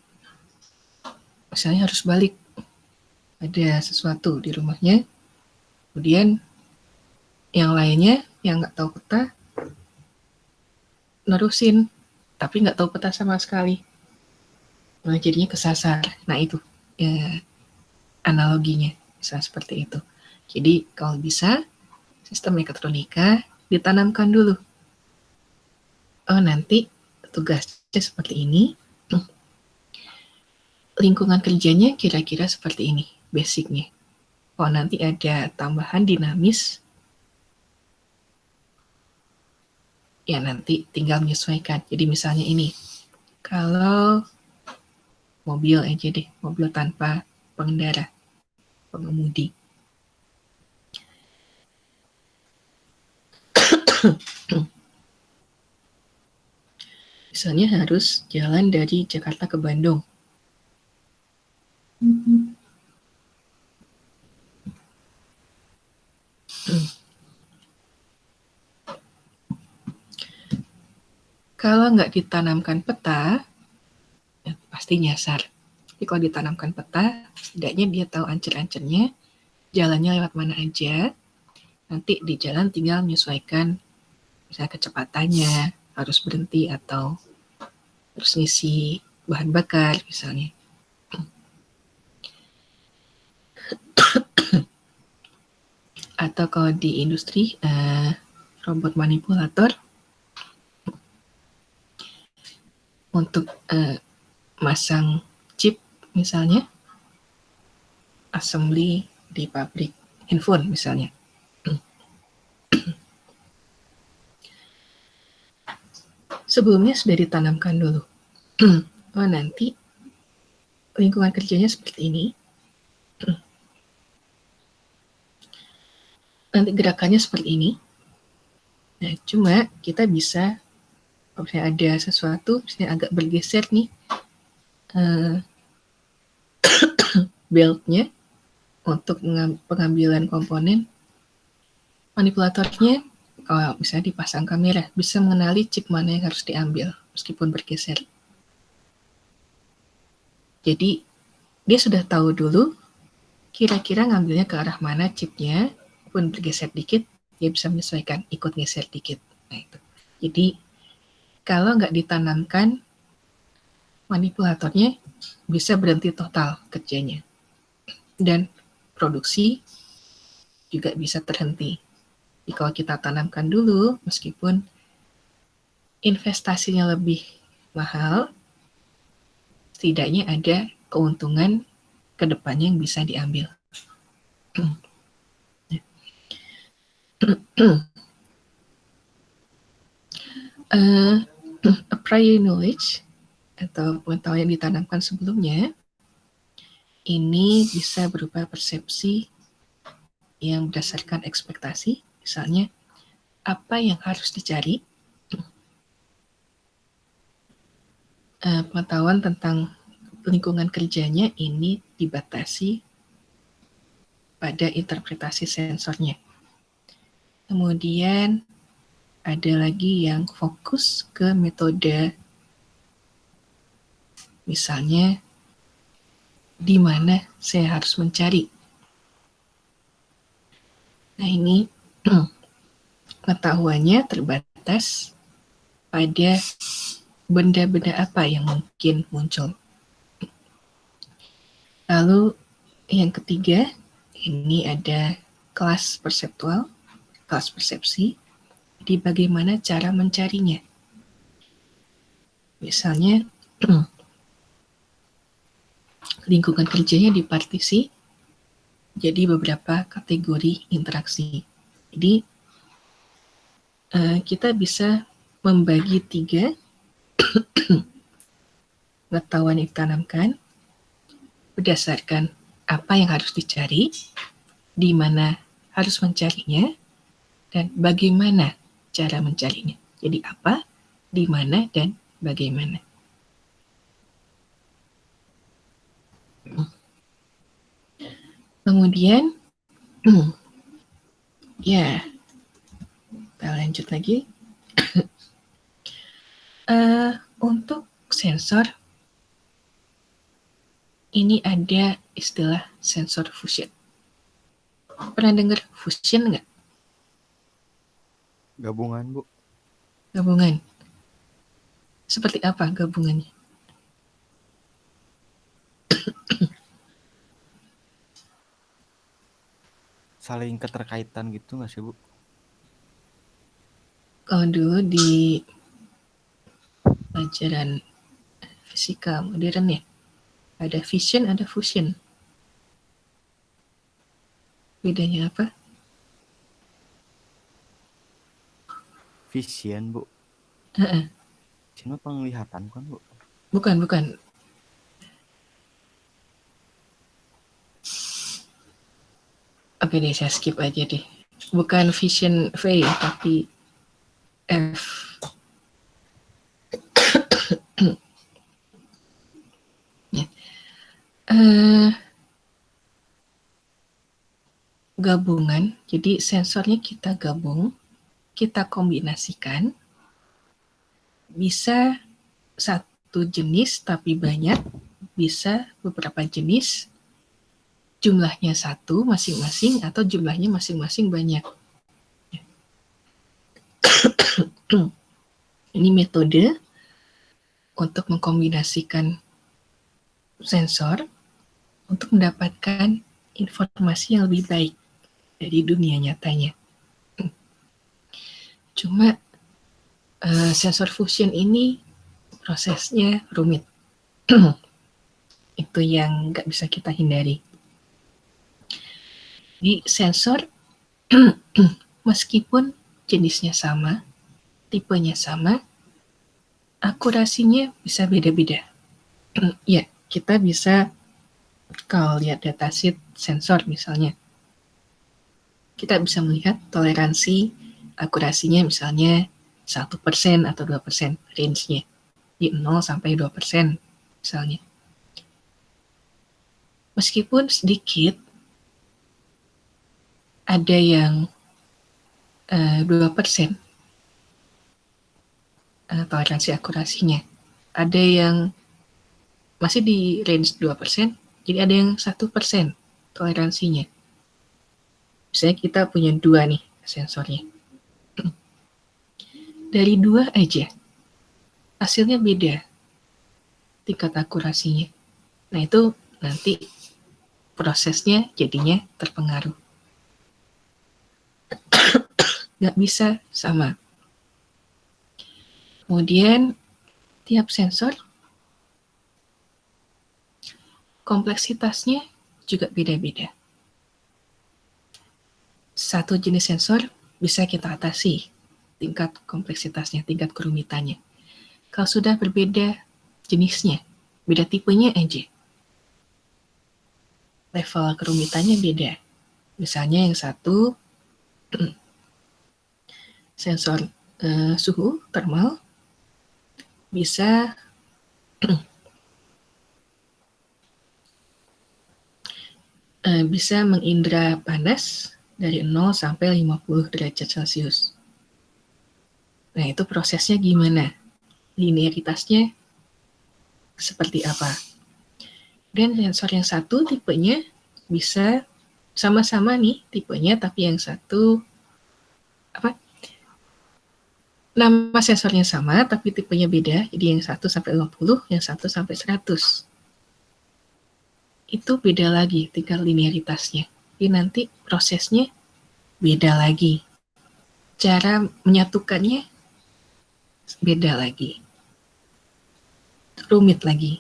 misalnya harus balik, ada sesuatu di rumahnya, kemudian yang lainnya yang nggak tahu peta nerusin, tapi nggak tahu peta sama sekali. Nah, jadinya kesasar. Nah, itu analoginya, bisa seperti itu. Jadi, kalau bisa, sistem mekatronika ditanamkan dulu. Oh, nanti tugasnya seperti ini, lingkungan kerjanya kira-kira seperti ini, basicnya. Oh, nanti ada tambahan dinamis, ya nanti tinggal menyesuaikan. Jadi misalnya ini, kalau mobil aja deh, mobil tanpa pengendara, pengemudi. Misalnya harus jalan dari Jakarta ke Bandung. Kalau nggak ditanamkan peta, ya pasti nyasar. Tapi kalau ditanamkan peta, setidaknya dia tahu ancur-ancurnya, jalannya lewat mana aja. Nanti di jalan tinggal menyesuaikan misalnya kecepatannya, harus berhenti atau harus ngisi bahan bakar misalnya. Atau kalau di industri, robot manipulator untuk masang chip misalnya, assembly di pabrik handphone misalnya. Sebelumnya sudah ditanamkan dulu. Oh, nanti lingkungan kerjanya seperti ini. Nanti gerakannya seperti ini. Nah, cuma kita bisa, kalau misalnya ada sesuatu, misalnya agak bergeser nih, beltnya untuk pengambilan komponen, manipulatornya kalau misalnya dipasang kamera, bisa mengenali chip mana yang harus diambil, meskipun bergeser. Jadi, dia sudah tahu dulu, kira-kira ngambilnya ke arah mana chipnya, pun bergeser dikit, dia bisa menyesuaikan, ikut geser dikit. Nah, itu. Jadi, kalau nggak ditanamkan, manipulatornya bisa berhenti total kerjanya. Dan produksi juga bisa terhenti. Jadi kalau kita tanamkan dulu, meskipun investasinya lebih mahal, setidaknya ada keuntungan ke depannya yang bisa diambil. A prior knowledge atau pengetahuan yang ditanamkan sebelumnya ini bisa berupa persepsi yang berdasarkan ekspektasi, misalnya apa yang harus dicari, pengetahuan tentang lingkungan kerjanya ini dibatasi pada interpretasi sensornya. Kemudian ada lagi yang fokus ke metode, misalnya di mana saya harus mencari. Nah, ini pengetahuannya terbatas pada benda-benda apa yang mungkin muncul. Lalu yang ketiga, ini ada kelas perseptual, kelas persepsi, di bagaimana cara mencarinya. Misalnya, lingkungan kerjanya dipartisi jadi beberapa kategori interaksi. Jadi, kita bisa membagi 3 pengetahuan yang ditanamkan berdasarkan apa yang harus dicari, di mana harus mencarinya, dan bagaimana cara mencarinya. Jadi apa, di mana, dan bagaimana. Kemudian, ya, kita lanjut lagi. Untuk sensor, ini ada istilah sensor fusion. Pernah dengar fusion nggak? Gabungan, Bu. Gabungan. Seperti apa gabungannya? Saling keterkaitan gitu nggak sih, Bu? Kalau dulu di pelajaran fisika modern ya, ada fission, ada fusion. Bedanya apa? Fission, Bu. Heeh. Cuma penglihatan kan Bu? Bukan. Oke deh, saya skip aja deh. Bukan vision V, tapi F. Ya. Gabungan, jadi sensornya kita gabung, kita kombinasikan, bisa satu jenis tapi banyak, bisa beberapa jenis, jumlahnya satu masing-masing atau jumlahnya masing-masing banyak. Ini metode untuk mengkombinasikan sensor untuk mendapatkan informasi yang lebih baik dari dunia nyatanya. Cuma sensor fusion ini prosesnya rumit. Itu yang nggak bisa kita hindari. Di sensor, meskipun jenisnya sama, tipenya sama, akurasinya bisa beda-beda. Ya, kita bisa kalau lihat datasheet sensor misalnya, kita bisa melihat toleransi akurasinya misalnya 1% atau 2%, range-nya di 0 sampai 2% misalnya. Meskipun sedikit, ada yang 2% toleransi akurasinya. Ada yang masih di range 2%, jadi ada yang 1% toleransinya. Misalnya kita punya 2 nih sensornya. Dari 2 aja, hasilnya beda tingkat akurasinya. Nah itu nanti prosesnya jadinya terpengaruh. Nggak bisa sama. Kemudian tiap sensor kompleksitasnya juga beda-beda. Satu jenis sensor bisa kita atasi tingkat kompleksitasnya, tingkat kerumitannya. Kalau sudah berbeda jenisnya, beda tipenya aja, level kerumitannya beda. Misalnya yang satu sensor suhu thermal bisa bisa mengindra panas dari 0 sampai 50 derajat Celcius. Nah, itu prosesnya gimana? Linearitasnya seperti apa? Dan sensor yang satu tipenya bisa sama-sama nih tipenya, tapi yang satu nama sensornya sama, tapi tipenya beda. Jadi yang 1 sampai 50, yang 1 sampai 100. Itu beda lagi tingkat linearitasnya. Jadi nanti prosesnya beda lagi. Cara menyatukannya beda lagi. Rumit lagi.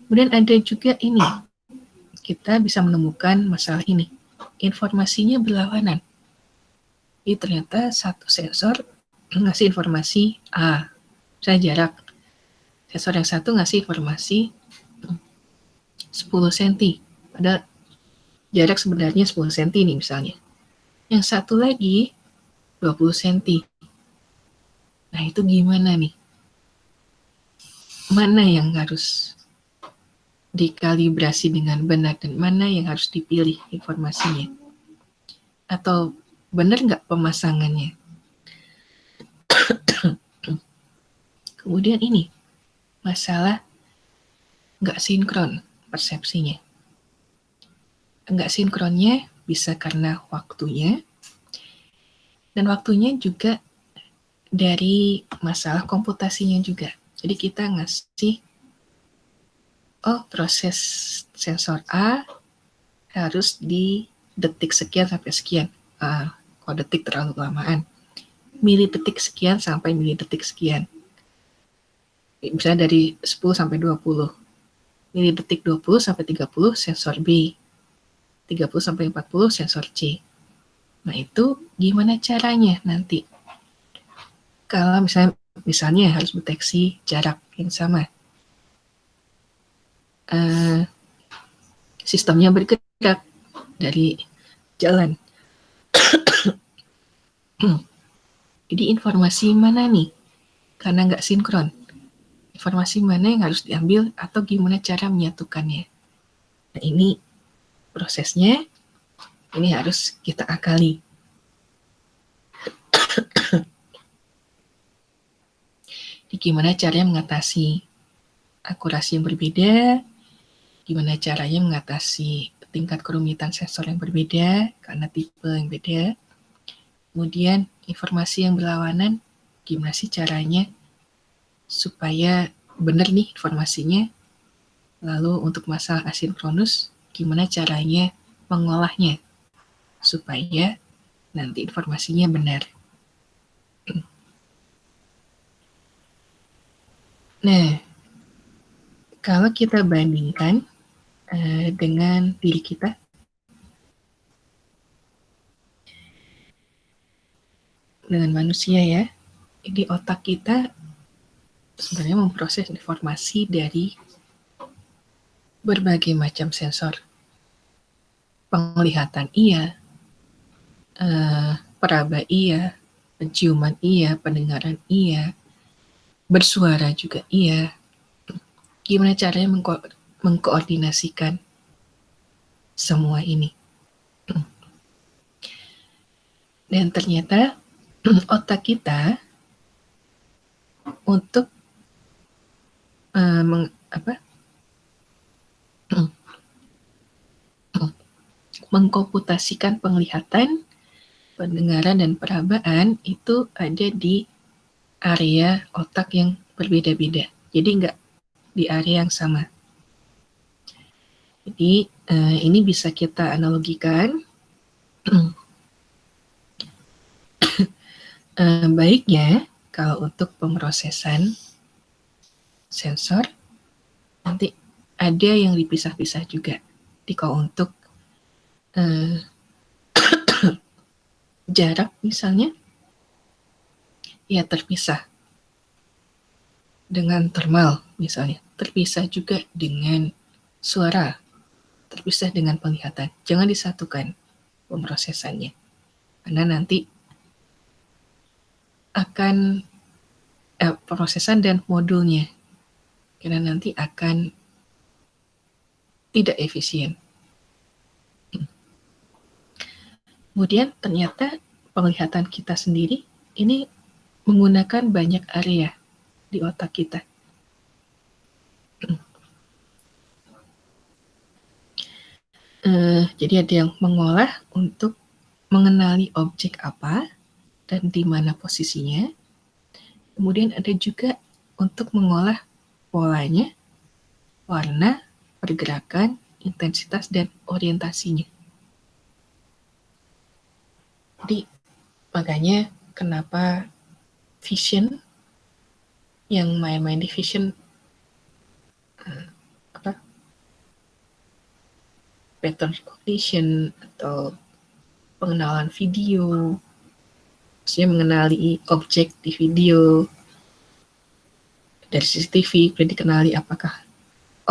Kemudian ada juga ini. Kita bisa menemukan masalah ini. Informasinya berlawanan. Jadi ternyata satu sensor ngasih informasi A. Saya jarak. Sensor yang satu ngasih informasi 10 cm. Padahal jarak sebenarnya 10 cm nih misalnya. Yang satu lagi 20 cm. Nah itu gimana nih? Mana yang harus dikalibrasi dengan benar dan mana yang harus dipilih informasinya? Atau benar nggak pemasangannya? Kemudian ini, masalah nggak sinkron persepsinya. Nggak sinkronnya bisa karena waktunya, dan waktunya juga dari masalah komputasinya juga. Jadi kita ngasih, proses sensor A harus di detik sekian sampai sekian. Kalau detik terlalu lamaan. Milidetik sekian sampai milidetik sekian. Misalnya dari 10 sampai 20. Milidetik 20 sampai 30 sensor B. 30 sampai 40 sensor C. Nah itu gimana caranya nanti kalau misalnya harus deteksi jarak yang sama, sistemnya bergerak dari jalan. Jadi informasi mana nih? Karena nggak sinkron. Informasi mana yang harus diambil atau gimana cara menyatukannya. Nah, ini prosesnya, ini harus kita akali. Jadi gimana caranya mengatasi akurasi yang berbeda, gimana caranya mengatasi tingkat kerumitan sensor yang berbeda karena tipe yang beda. Kemudian informasi yang berlawanan, gimana sih caranya supaya benar nih informasinya. Lalu untuk masalah asinkronus, gimana caranya mengolahnya supaya nanti informasinya benar. Nah, kalau kita bandingkan dengan diri kita, dengan manusia ya, di otak kita sebenarnya memproses informasi dari berbagai macam sensor. Penglihatan iya, peraba iya, penciuman iya, pendengaran iya, bersuara juga iya. Gimana caranya mengkoordinasikan semua ini? Dan ternyata otak kita untuk mengkomputasikan penglihatan, pendengaran, dan perabaan itu ada di area otak yang berbeda-beda. Jadi nggak di area yang sama. Jadi ini bisa kita analogikan. Baiknya kalau untuk pemrosesan sensor nanti ada yang dipisah-pisah juga. Jadi kalau untuk jarak misalnya, ya terpisah dengan thermal misalnya, terpisah juga dengan suara, terpisah dengan penglihatan. Jangan disatukan pemrosesannya, karena nanti akan pemrosesan dan modulnya, karena nanti akan tidak efisien. Kemudian ternyata penglihatan kita sendiri ini menggunakan banyak area di otak kita. Jadi ada yang mengolah untuk mengenali objek apa dan di mana posisinya. Kemudian ada juga untuk mengolah polanya, warna, pergerakan, intensitas, dan orientasinya. Jadi makanya kenapa vision, yang main-main di vision, pattern recognition atau pengenalan video, maksudnya mengenali objek di video dari CCTV, kemudian dikenali apakah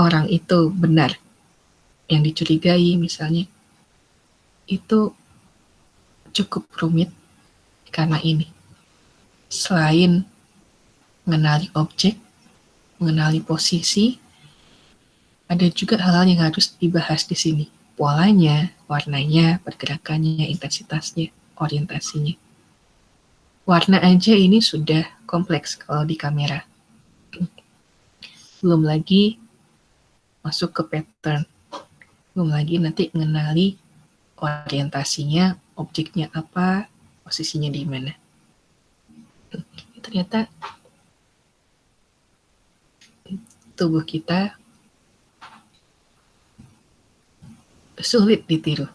orang itu benar yang dicurigai misalnya, itu cukup rumit karena ini. Selain mengenali objek, mengenali posisi, ada juga hal-hal yang harus dibahas di sini. Polanya, warnanya, pergerakannya, intensitasnya, orientasinya. Warna aja ini sudah kompleks kalau di kamera. Belum lagi masuk ke pattern. Belum lagi nanti mengenali orientasinya, objeknya apa, posisinya di mana. Ternyata tubuh kita sulit ditiru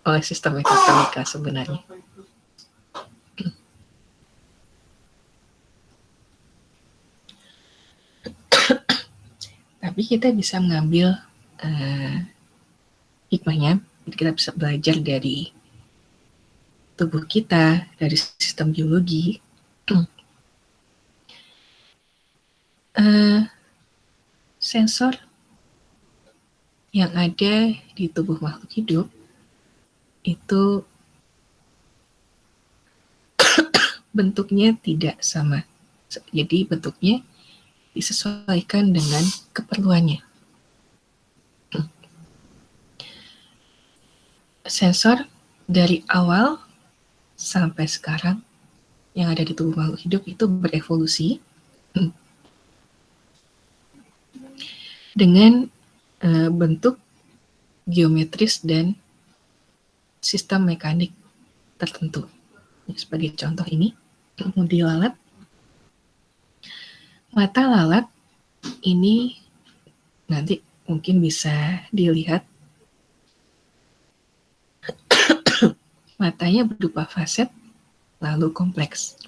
oleh sistem mekatronika sebenarnya. Tapi kita bisa mengambil hikmahnya, kita bisa belajar dari tubuh kita, dari sistem biologi, Sensor yang ada di tubuh makhluk hidup itu bentuknya tidak sama. Jadi bentuknya disesuaikan dengan keperluannya. Sensor dari awal sampai sekarang yang ada di tubuh makhluk hidup itu berevolusi dengan bentuk geometris dan sistem mekanik tertentu. Sebagai contoh ini, di lalat, mata lalat ini nanti mungkin bisa dilihat matanya berupa faset lalu kompleks.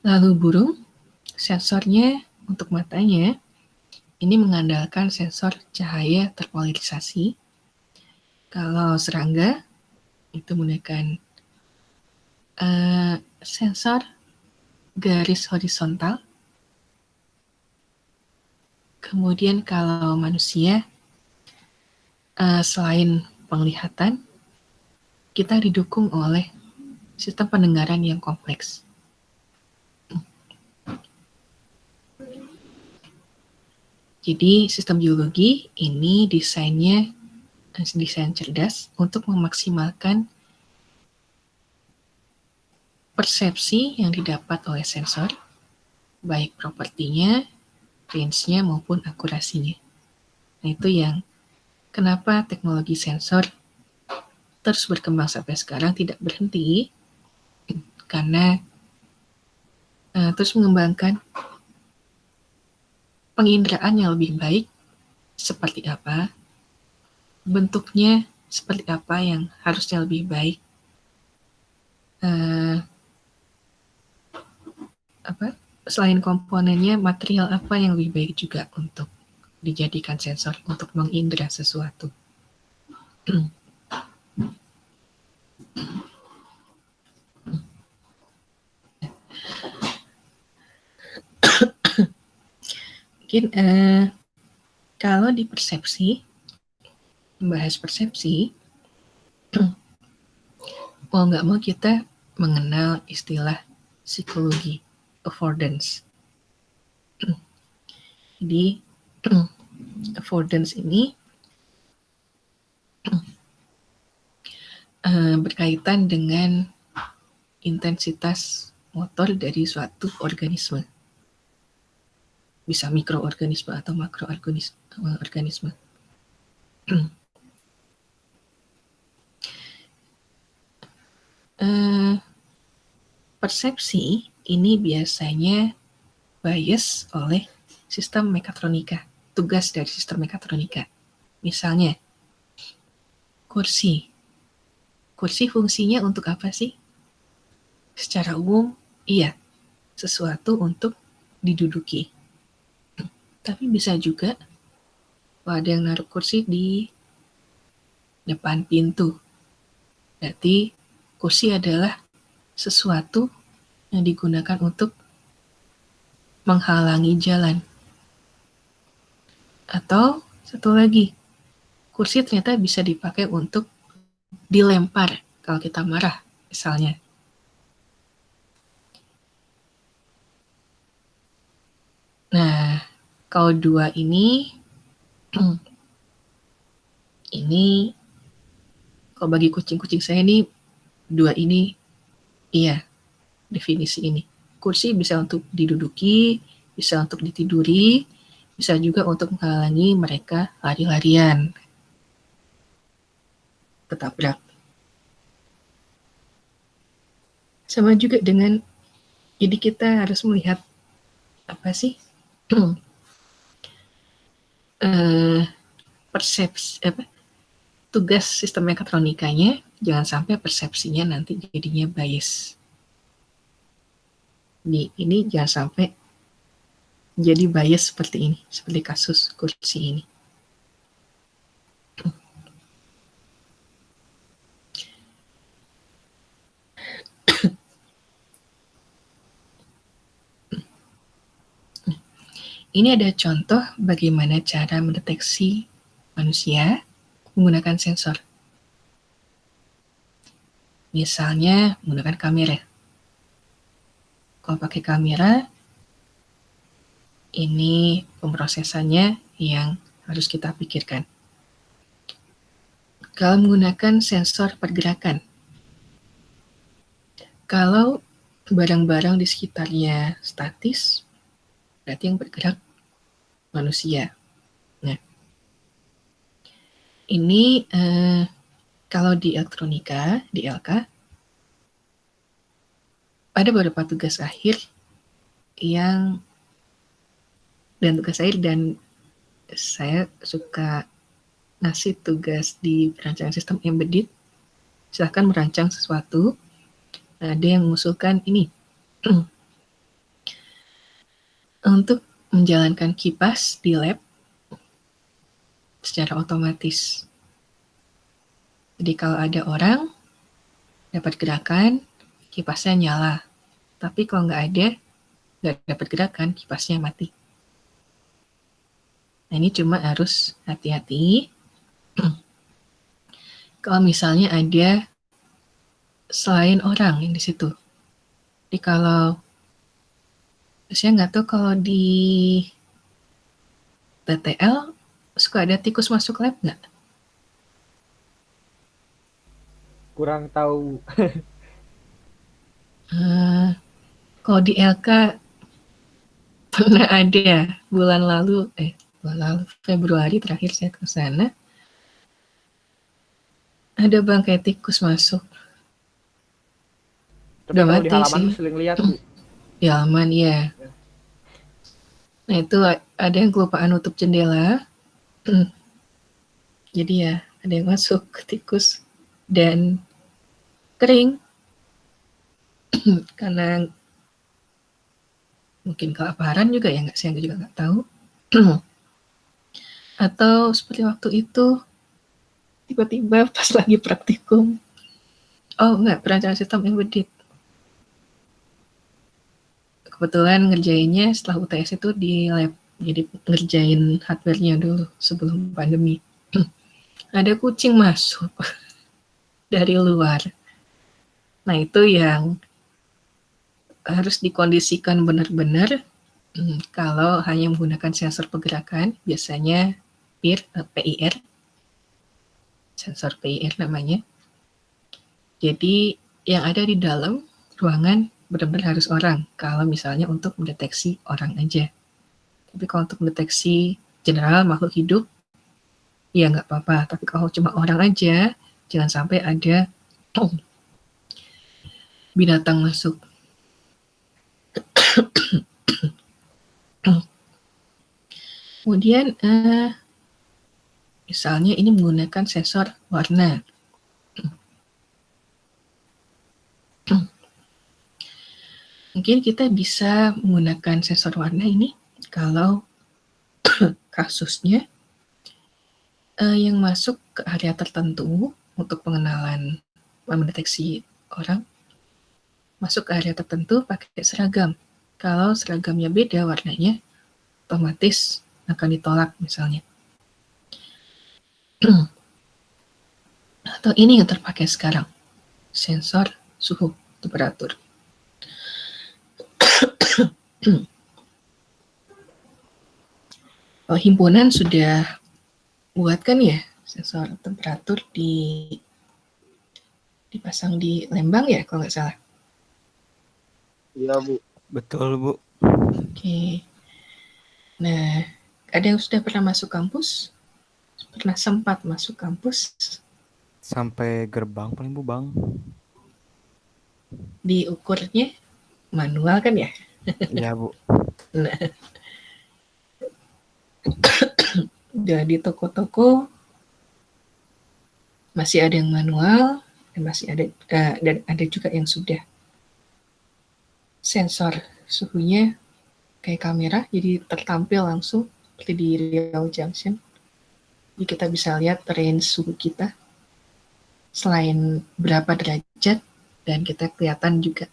Lalu burung, sensornya untuk matanya ini mengandalkan sensor cahaya terpolarisasi. Kalau serangga itu menggunakan sensor garis horizontal. Kemudian kalau manusia selain penglihatan, kita didukung oleh sistem pendengaran yang kompleks. Jadi sistem biologi ini desain cerdas untuk memaksimalkan persepsi yang didapat oleh sensor, baik propertinya, range-nya maupun akurasinya. Nah itu yang kenapa teknologi sensor terus berkembang sampai sekarang tidak berhenti, karena terus mengembangkan penginderaan yang lebih baik seperti apa, bentuknya seperti apa yang harusnya lebih baik, selain komponennya, material apa yang lebih baik juga untuk dijadikan sensor untuk mengindra sesuatu. Mungkin kalau di persepsi, membahas persepsi, mau nggak mau kita mengenal istilah psikologi affordance. Jadi affordance ini berkaitan dengan intensitas motor dari suatu organisme. Bisa mikroorganisme atau makroorganisme. Persepsi ini biasanya bias oleh sistem mekatronika, tugas dari sistem mekatronika. Misalnya, kursi. Kursi fungsinya untuk apa sih? Secara umum, iya, sesuatu untuk diduduki. Tapi bisa juga ada yang naruh kursi di depan pintu. Berarti kursi adalah sesuatu yang digunakan untuk menghalangi jalan. Atau satu lagi, kursi ternyata bisa dipakai untuk dilempar kalau kita marah, misalnya. Nah, kalau dua ini kalau bagi kucing-kucing saya nih, dua ini iya, definisi ini. Kursi bisa untuk diduduki, bisa untuk ditiduri, bisa juga untuk menghalangi mereka lari-larian, ketabrak. Sama juga dengan, jadi kita harus melihat apa sih persepsi, tugas sistem mekatronikanya, jangan sampai persepsinya nanti jadinya bias. Ini jangan sampai jadi bias seperti ini, seperti kasus kursi ini. ini ada contoh bagaimana cara mendeteksi manusia menggunakan sensor. Misalnya menggunakan kamera. Kalau pakai kamera, ini pemrosesannya yang harus kita pikirkan. Kalau menggunakan sensor pergerakan, kalau barang-barang di sekitarnya statis, berarti yang bergerak manusia. Nah, ini kalau di elektronika, di LK, ada beberapa tugas akhir dan saya suka ngasih tugas di perancangan sistem embedded. Silahkan merancang sesuatu. Ada yang mengusulkan ini untuk menjalankan kipas di lab secara otomatis. Jadi kalau ada orang dapat gerakan, kipasnya nyala. Tapi kalau nggak dapat gerakan, kipasnya mati. Nah, ini cuma harus hati-hati. Kalau misalnya ada selain orang yang di situ. Jadi kalau saya nggak tahu kalau di TTL suka ada tikus masuk lab nggak? Kurang tahu. Kalau di LK pernah ada bulan lalu Februari terakhir saya ke sana. Ada bangkai tikus masuk. Tapi Udah kalau mati di halaman sih. sering lihat, Bu. Di halaman, ya. Nah, itu ada yang kelupaan nutup jendela. Jadi ya, ada yang masuk ke tikus. Dan kering. Karena mungkin kelaparan juga ya, saya juga nggak tahu. Atau seperti waktu itu, tiba-tiba pas lagi praktikum. Oh, enggak, perancangan sistem embedded. Kebetulan ngerjainnya setelah UTS itu di lab, jadi ngerjain hardware-nya dulu sebelum pandemi. Ada kucing masuk dari luar. Nah, itu yang harus dikondisikan benar-benar. Kalau hanya menggunakan sensor pergerakan, biasanya PIR, sensor PIR namanya. Jadi yang ada di dalam ruangan benar-benar harus orang, kalau misalnya untuk mendeteksi orang aja. Tapi kalau untuk mendeteksi general makhluk hidup, ya nggak apa-apa. Tapi kalau cuma orang aja, jangan sampai ada binatang masuk. Kemudian, misalnya ini menggunakan sensor warna. Mungkin kita bisa menggunakan sensor warna ini kalau kasusnya yang masuk ke area tertentu untuk pengenalan mendeteksi orang, masuk ke area tertentu pakai seragam. Kalau seragamnya beda warnanya, otomatis akan ditolak misalnya. Atau ini yang terpakai sekarang, sensor suhu temperatur. Himpunan sudah buatkan ya sensor temperatur dipasang di Lembang ya kalau nggak salah. Iya, Bu. Betul, Bu. Oke. Nah, ada yang sudah pernah masuk kampus? Pernah sempat masuk kampus? Sampai gerbang paling, Bu, Bang. Diukurnya manual kan ya? Iya, Bu. Nah, udah di toko-toko masih ada yang manual dan masih ada dan ada juga yang sudah sensor suhunya kayak kamera, jadi tertampil langsung seperti di Riau Junction. Jadi kita bisa lihat range suhu kita selain berapa derajat, dan kita kelihatan juga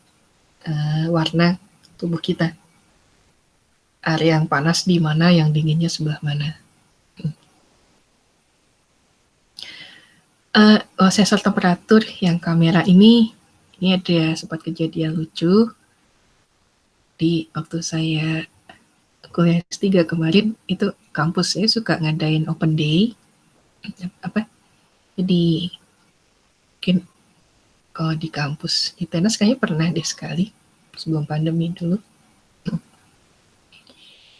warna tubuh kita. area yang panas di mana, yang dinginnya sebelah mana. Sensor temperatur yang kamera ini ada sempat kejadian lucu di waktu saya kuliah S3 kemarin. Itu kampus saya suka ngadain open day, jadi mungkin kalau di kampus di Tenas kayaknya pernah deh sekali sebelum pandemi dulu.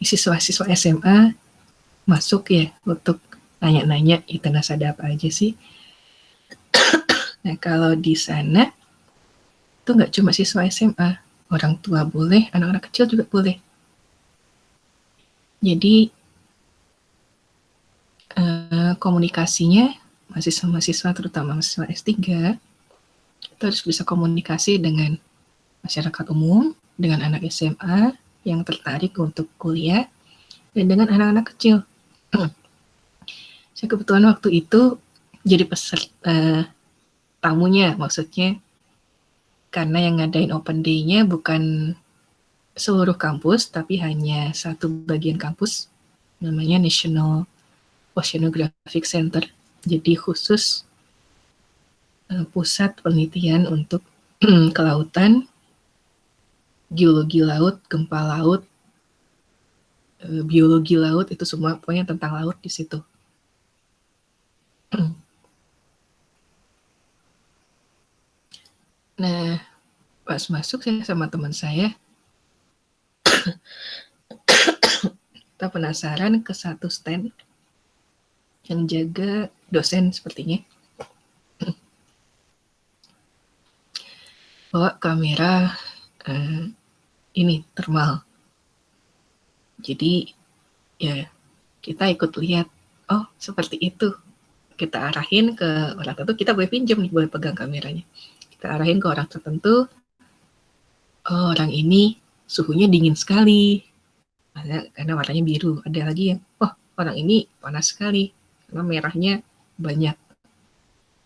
Siswa-siswa SMA masuk ya untuk nanya-nanya Tenas ada apa aja sih. Nah, kalau di sana itu nggak cuma siswa SMA, orang tua boleh, anak-anak kecil juga boleh. Jadi komunikasinya mahasiswa-mahasiswa, terutama mahasiswa S3, itu harus bisa komunikasi dengan masyarakat umum, dengan anak SMA yang tertarik untuk kuliah, dan dengan anak-anak kecil. Saya kebetulan waktu itu jadi peserta tamunya, maksudnya karena yang ngadain open day-nya bukan seluruh kampus, tapi hanya satu bagian kampus, namanya National Oceanographic Center. Jadi khusus pusat penelitian untuk kelautan, geologi laut, gempa laut, biologi laut, itu semua pokoknya tentang laut di situ. Nah, pas masuk saya sama teman saya, kita penasaran ke satu stand yang jaga dosen sepertinya. Bawa kamera ini thermal. Jadi ya kita ikut lihat, oh seperti itu. Kita arahin ke orang tertentu, kita boleh pinjam nih, boleh pegang kameranya. Kita arahin ke orang tertentu, oh orang ini suhunya dingin sekali, karena warnanya biru. Ada lagi yang, oh orang ini panas sekali, karena merahnya banyak.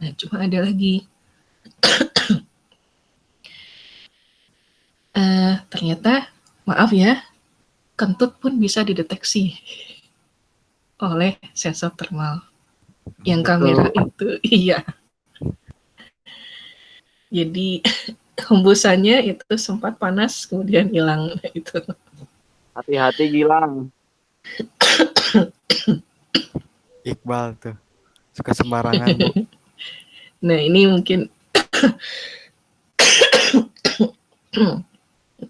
Nah, cuma ada lagi. Ternyata, maaf ya, kentut pun bisa dideteksi oleh sensor thermal. Yang kamera itu, iya. Jadi hembusannya itu sempat panas, kemudian hilang itu. Hati-hati Gilang. Iqbal tuh suka sembarangan, Bu. Nah, ini mungkin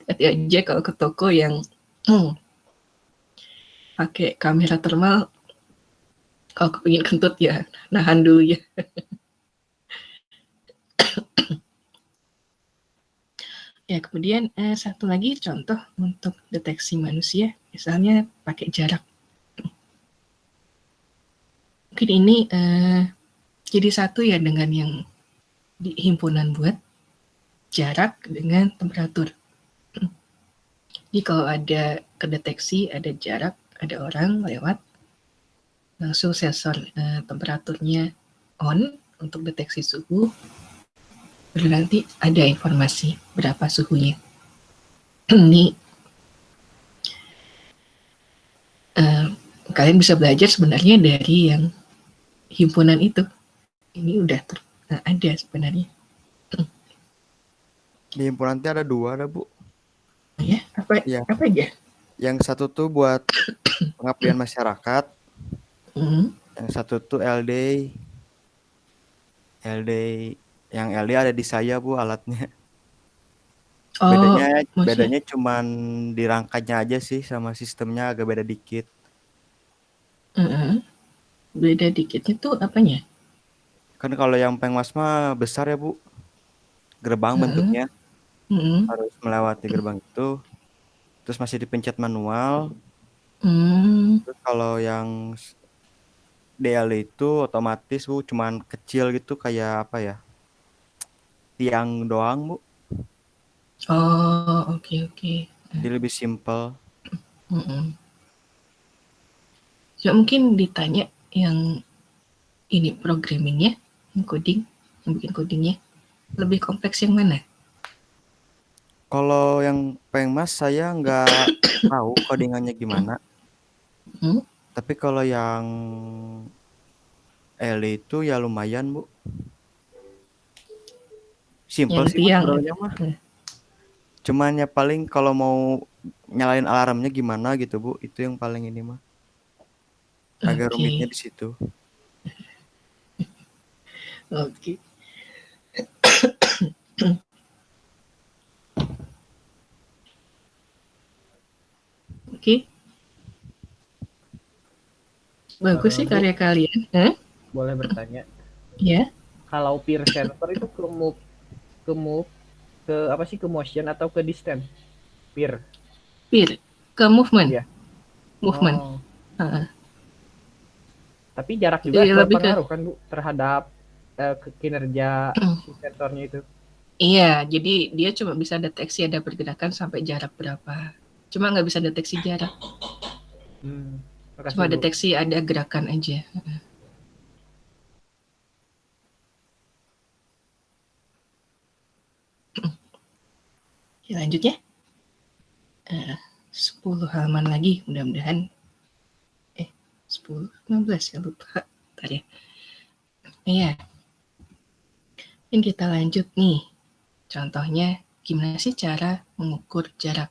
hati aja kalau ke toko yang pakai kamera thermal, kalau kepingin kentut ya nahan dulu ya. Ya, kemudian satu lagi contoh untuk deteksi manusia, misalnya pakai jarak. Mungkin ini jadi satu ya dengan yang di himpunan buat jarak dengan temperatur. Jadi kalau ada kedeteksi, ada jarak, ada orang lewat, langsung sensor temperaturnya on untuk deteksi suhu, baru nanti ada informasi berapa suhunya. Ini kalian bisa belajar sebenarnya dari yang himpunan itu. Ini udah ada sebenarnya. Di himpunan nanti ada 2 ada, Bu. Ya, apa aja? Yang satu tuh buat pengabdian masyarakat. Yang satu tuh LD. Yang LD ada di saya, Bu, alatnya. Bedanya cuman di rangkanya aja sih, sama sistemnya agak beda dikit. Beda dikitnya tuh apanya? Kan kalau yang Pengmas mah besar ya, Bu. Gerbang bentuknya. Harus melewati gerbang itu. Terus masih dipencet manual. Terus kalau yang DL itu otomatis, Bu, cuman kecil gitu, kayak apa ya, tiang doang, Bu. Oh, oke. Jadi lebih simple. Ya, mungkin ditanya yang ini programmingnya, yang bikin codingnya, lebih kompleks yang mana? Kalau yang Pengmas saya nggak tahu codingannya gimana. Tapi kalau yang Eli itu ya lumayan, Bu. Simple Yang sih, Bu, tiang. sebenarnya mah. Cuman ya paling kalau mau nyalain alarmnya gimana gitu, Bu. Itu yang paling ini mah. Agak rumitnya di situ. Oke. Oke. Bagus sih Bu, karya kalian. boleh bertanya? Ya. Kalau peer sensor itu ke apa sih, ke motion atau ke distance? Peer. Ke movement. Iya. Movement. Tapi jarak juga Lebih berpengaruh kan, Bu, terhadap kinerja si sensornya itu. Iya, jadi dia cuma bisa deteksi ada pergerakan sampai jarak berapa. Cuma nggak bisa deteksi jarak. Makasih, Cuma Bu. deteksi ada gerakan aja. Ya, lanjut ya. 10 halaman lagi, mudah-mudahan. 10, 15 ya, lupa. Bentar ya. Iya. Ini kita lanjut nih. Contohnya, gimana sih cara mengukur jarak?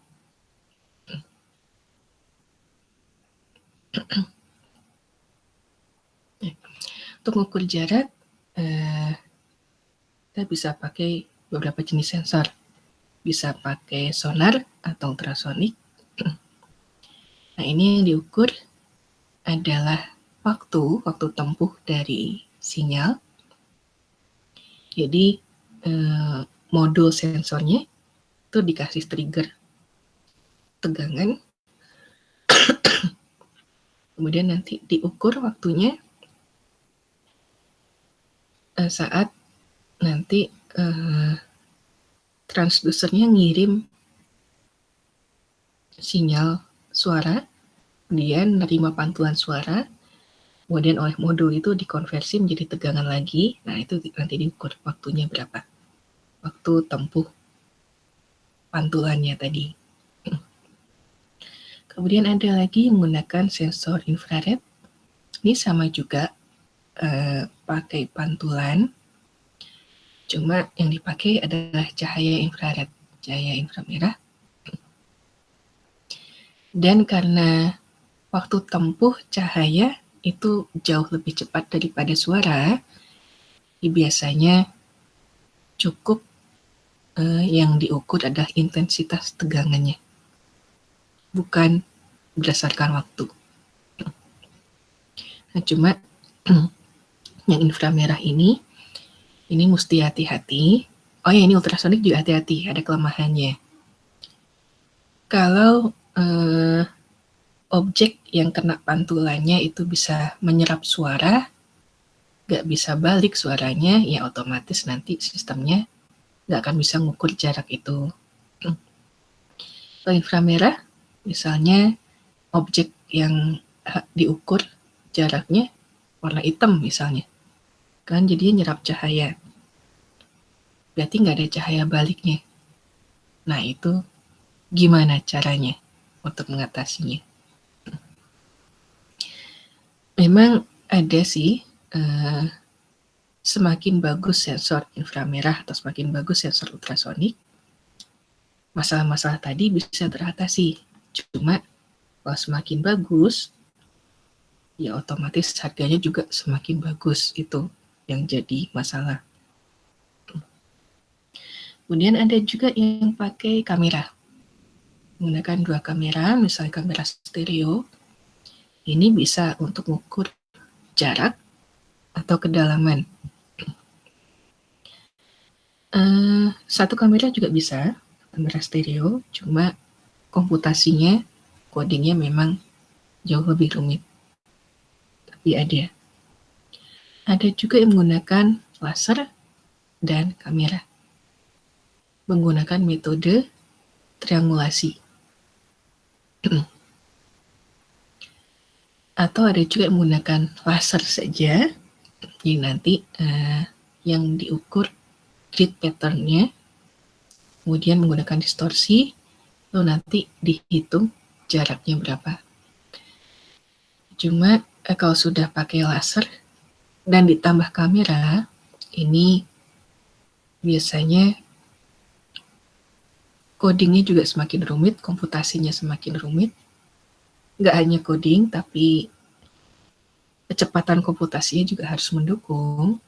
Untuk mengukur jarak, kita bisa pakai beberapa jenis sensor. Bisa pakai sonar atau ultrasonik. Nah, ini yang diukur adalah waktu tempuh dari sinyal. Jadi, modul sensornya itu dikasih trigger tegangan. Kemudian nanti diukur waktunya saat nanti transducernya ngirim sinyal suara, kemudian menerima pantulan suara, kemudian oleh modul itu dikonversi menjadi tegangan lagi. Nah, itu nanti diukur waktunya berapa. Waktu tempuh pantulannya tadi. Kemudian ada lagi menggunakan sensor infrared. Ini sama juga pakai pantulan. Cuma yang dipakai adalah cahaya infrared, cahaya inframerah. Dan karena waktu tempuh cahaya itu jauh lebih cepat daripada suara, biasanya cukup yang diukur adalah intensitas tegangannya, bukan berdasarkan waktu. Nah, cuma yang inframerah ini mesti hati-hati. Oh ya, ini ultrasonik juga hati-hati, ada kelemahannya. Kalau objek yang kena pantulannya itu bisa menyerap suara, nggak bisa balik suaranya, ya otomatis nanti sistemnya nggak akan bisa mengukur jarak itu. Kalau inframerah, misalnya objek yang diukur jaraknya warna hitam misalnya, kan jadinya nyerap cahaya. Berarti nggak ada cahaya baliknya. Nah, itu gimana caranya untuk mengatasinya? Memang ada sih, semakin bagus sensor inframerah atau semakin bagus sensor ultrasonik, masalah-masalah tadi bisa teratasi. Cuma kalau semakin bagus, ya otomatis harganya juga semakin bagus. Itu yang jadi masalah. Kemudian ada juga yang pakai kamera. Menggunakan 2 kamera, misalnya kamera stereo. Ini bisa untuk mengukur jarak atau kedalaman. Satu kamera juga bisa, kamera stereo, cuma komputasinya, codingnya memang jauh lebih rumit. Tapi ada. Ada juga yang menggunakan laser dan kamera. Menggunakan metode triangulasi. Atau ada juga yang menggunakan laser saja, yang nanti yang diukur grid pattern-nya kemudian menggunakan distorsi, lalu nanti dihitung jaraknya berapa. Cuma kalau sudah pakai laser dan ditambah kamera, ini biasanya codingnya juga semakin rumit, komputasinya semakin rumit. Nggak hanya coding, tapi kecepatan komputasinya juga harus mendukung.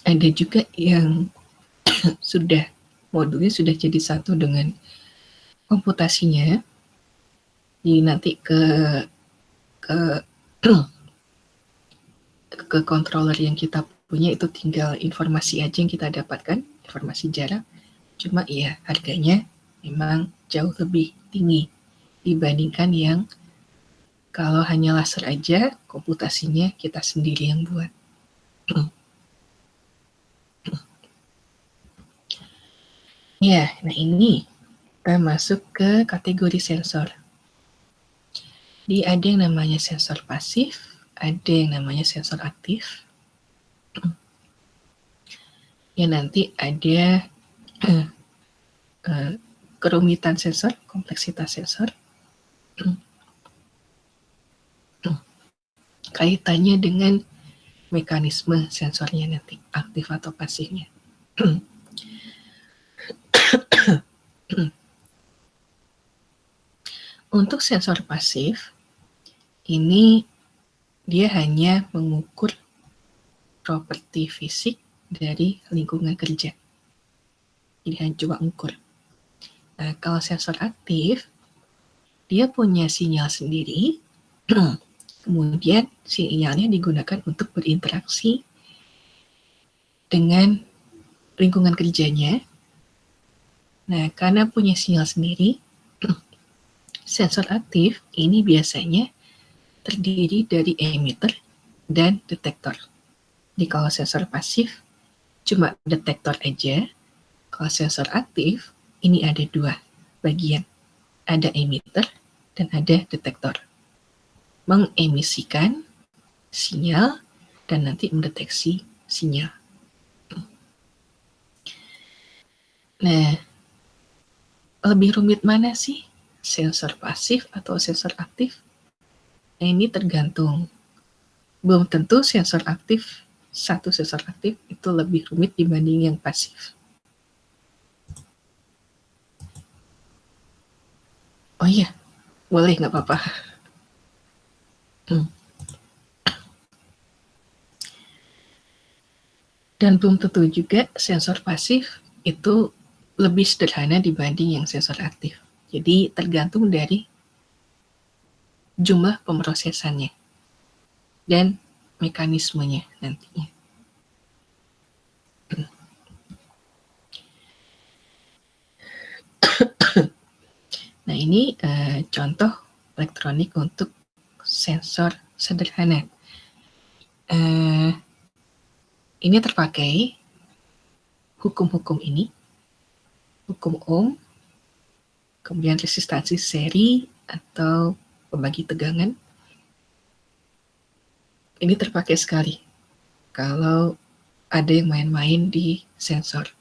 Ada juga yang modulnya sudah jadi satu dengan komputasinya. Jadi nanti ke controller yang kita punya itu tinggal informasi aja yang kita dapatkan, informasi jarak. Cuma ya harganya memang jauh lebih tinggi dibandingkan yang kalau hanya laser aja, komputasinya kita sendiri yang buat. Ya, nah ini kita masuk ke kategori sensor. Jadi ada yang namanya sensor pasif, ada yang namanya sensor aktif. Ya nanti ada kerumitan sensor, kompleksitas sensor. Kaitannya dengan mekanisme sensornya nanti, aktif atau pasifnya. Untuk sensor pasif, ini dia hanya mengukur properti fisik dari lingkungan kerja. Jadi hanya coba mengukur. Nah, kalau sensor aktif, dia punya sinyal sendiri, kemudian sinyalnya digunakan untuk berinteraksi dengan lingkungan kerjanya. Nah, karena punya sinyal sendiri, sensor aktif ini biasanya terdiri dari emitter dan detektor. Jadi kalau sensor pasif cuma detektor aja, kalau sensor aktif ini ada dua bagian. Ada emitter dan ada detektor. Mengemisikan sinyal dan nanti mendeteksi sinyal. Nah, lebih rumit mana sih? Sensor pasif atau sensor aktif? Nah, ini tergantung. Belum tentu sensor aktif, satu sensor aktif itu lebih rumit dibanding yang pasif. Oh iya, boleh nggak apa-apa. Dan belum tentu juga sensor pasif itu lebih sederhana dibanding yang sensor aktif. Jadi tergantung dari jumlah pemrosesannya dan mekanismenya nantinya. Nah ini contoh elektronik untuk sensor sederhana. Ini terpakai hukum-hukum ini, hukum Ohm, kemudian resistansi seri atau pembagi tegangan. Ini terpakai sekali kalau ada yang main-main di sensor.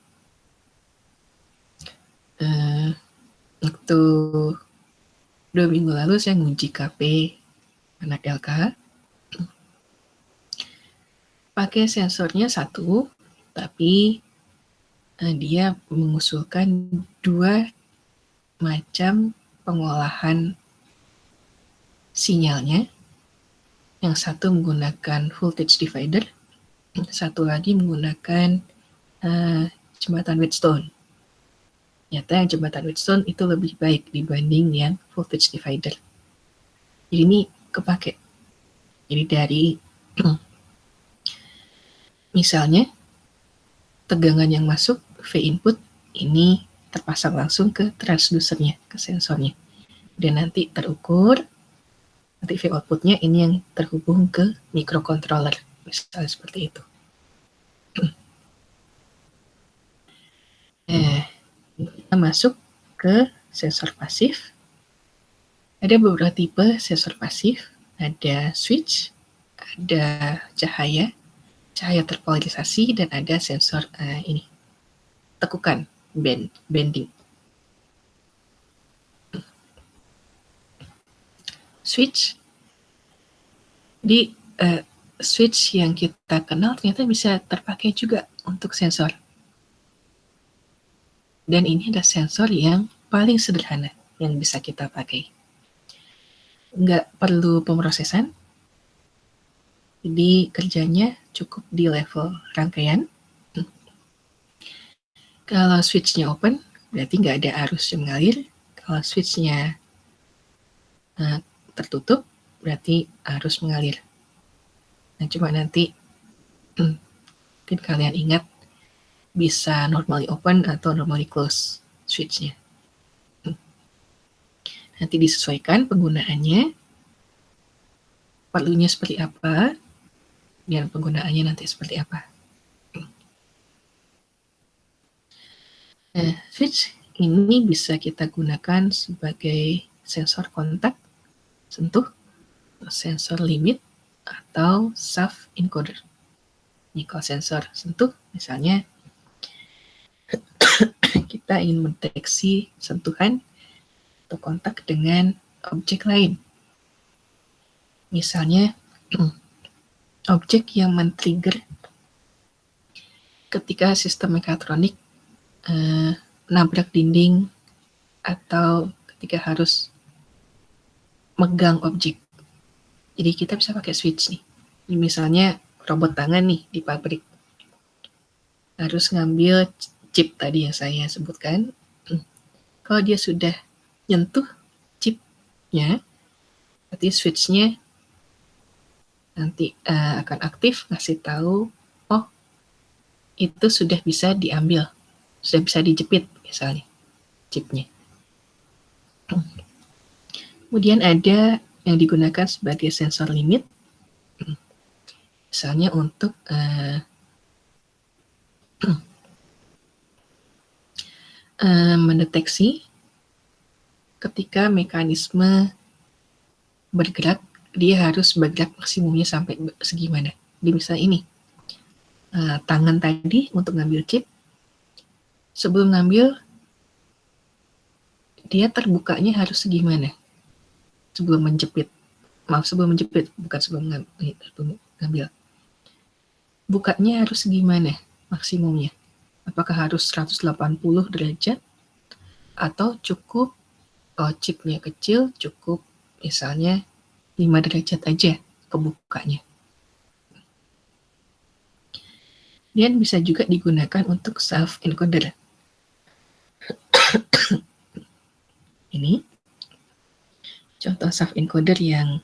Waktu 2 minggu lalu saya nguji KP anak LK. Pakai sensornya satu, tapi dia mengusulkan 2 macam pengolahan sinyalnya. Yang satu menggunakan voltage divider, satu lagi menggunakan jembatan Wheatstone. Nyata yang jembatan Wheatstone itu lebih baik dibanding yang voltage divider. Jadi ini kepake. Jadi dari misalnya tegangan yang masuk V input ini terpasang langsung ke transducernya, ke sensornya. Dan nanti terukur, nanti V outputnya ini yang terhubung ke microcontroller, misalnya seperti itu. Kita masuk ke sensor pasif. Ada beberapa tipe sensor pasif. ada switch, ada cahaya terpolarisasi, dan ada sensor ini tekukan bending. Switch switch yang kita kenal ternyata bisa terpakai juga untuk sensor. Dan ini adalah sensor yang paling sederhana yang bisa kita pakai. Nggak perlu pemrosesan, jadi kerjanya cukup di level rangkaian. Kalau switch-nya open, berarti nggak ada arus yang mengalir. Kalau switch-nya tertutup, berarti arus mengalir. Nah, coba nanti mungkin kalian ingat bisa normally open atau normally close switch-nya. Nanti disesuaikan penggunaannya, perlunya seperti apa, dan penggunaannya nanti seperti apa. Nah, switch ini bisa kita gunakan sebagai sensor kontak, sentuh, sensor limit, atau SAF encoder. Ini kalau sensor sentuh, misalnya kita ingin mendeteksi sentuhan atau kontak dengan objek lain. Misalnya, objek yang men-trigger ketika sistem mekatronik nabrak dinding atau ketika harus megang objek. Jadi kita bisa pakai switch nih. Misalnya robot tangan nih di pabrik. Harus ngambil chip tadi yang saya sebutkan. Kalau dia sudah nyentuh chipnya, berarti switch-nya nanti akan aktif ngasih tahu, oh itu sudah bisa diambil, sudah bisa dijepit misalnya chipnya. Kemudian ada yang digunakan sebagai sensor limit, misalnya untuk mendeteksi ketika mekanisme bergerak, dia harus bergerak maksimumnya sampai segimana. Jadi misalnya ini, tangan tadi untuk ngambil chip, sebelum ngambil, dia terbukanya harus segimana sebelum menjepit. Sebelum menjepit, bukan sebelum ngambil. Bukanya harus segimana maksimumnya? Apakah harus 180 derajat atau cukup chipnya kecil, cukup misalnya 5 derajat aja kebukanya. Dan bisa juga digunakan untuk SAF encoder. Ini contoh SAF encoder yang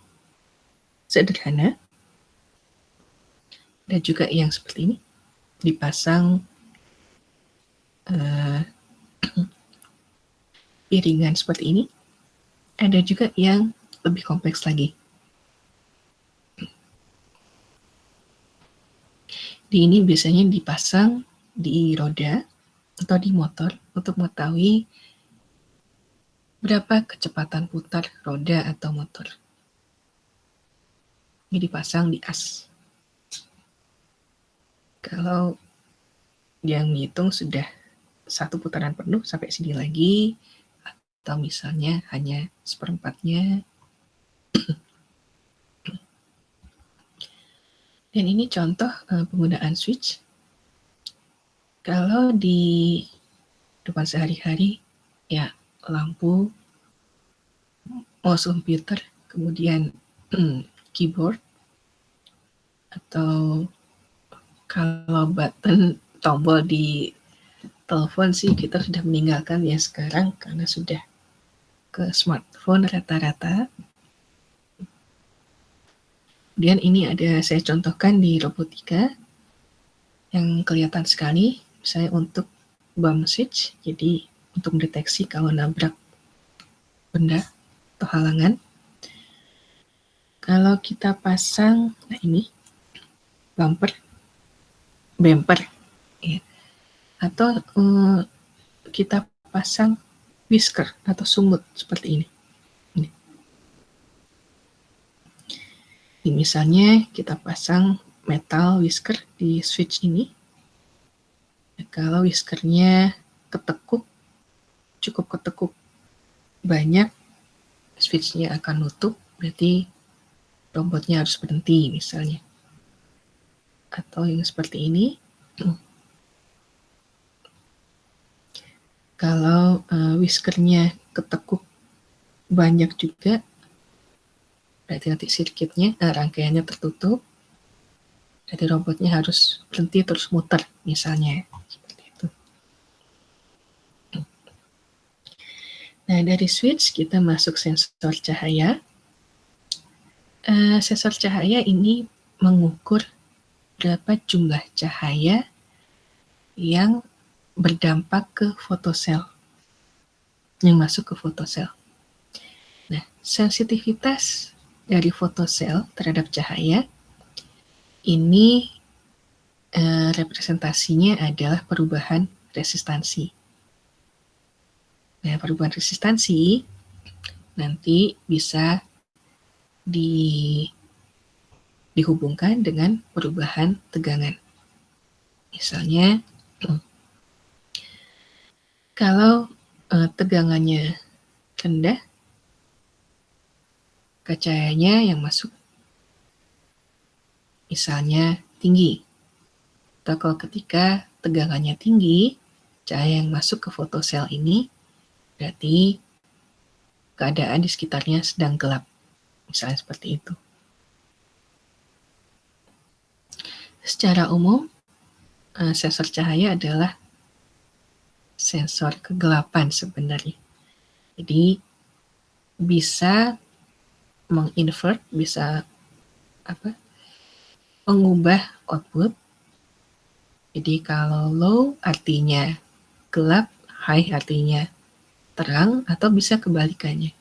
sederhana. Dan juga yang seperti ini, dipasang piringan seperti ini. Ada juga yang lebih kompleks lagi. Di ini biasanya dipasang di roda atau di motor untuk mengetahui berapa kecepatan putar roda atau motor. Ini dipasang di as. Kalau yang menghitung sudah satu putaran penuh sampai sini lagi, atau misalnya hanya seperempatnya. Dan ini contoh penggunaan switch. Kalau di depan sehari-hari, ya lampu, mouse komputer, kemudian keyboard, atau kalau button tombol di telepon sih kita sudah meninggalkan ya sekarang karena sudah ke smartphone rata-rata. Kemudian ini ada saya contohkan di robotika yang kelihatan sekali, misalnya untuk bump switch, jadi untuk mendeteksi kalau nabrak benda atau halangan. Kalau kita pasang, nah ini bumper, ya. Atau kita pasang whisker atau sumut seperti ini. Misalnya kita pasang metal whisker di switch ini. Kalau whiskernya cukup ketekuk banyak, switchnya akan nutup, berarti robotnya harus berhenti misalnya. Atau yang seperti ini. Kalau whiskernya ketekuk banyak juga, berarti nanti sirkuitnya, rangkaiannya tertutup, jadi robotnya harus berhenti terus muter misalnya. Seperti itu. Nah, dari switch kita masuk sensor cahaya. Sensor cahaya ini mengukur berapa jumlah cahaya yang berdampak ke fotosel, yang masuk ke fotosel. Nah, sensitivitas dari fotosel terhadap cahaya ini representasinya adalah perubahan resistansi. Nah, perubahan resistansi nanti bisa dihubungkan dengan perubahan tegangan. Misalnya, kalau tegangannya rendah, cahayanya yang masuk misalnya tinggi. Atau kalau ketika tegangannya tinggi, cahaya yang masuk ke fotosel ini berarti keadaan di sekitarnya sedang gelap. Misalnya seperti itu. Secara umum, sensor cahaya adalah sensor kegelapan sebenarnya. Jadi bisa menginvert, bisa mengubah output. Jadi kalau low artinya gelap, high artinya terang, atau bisa kebalikannya.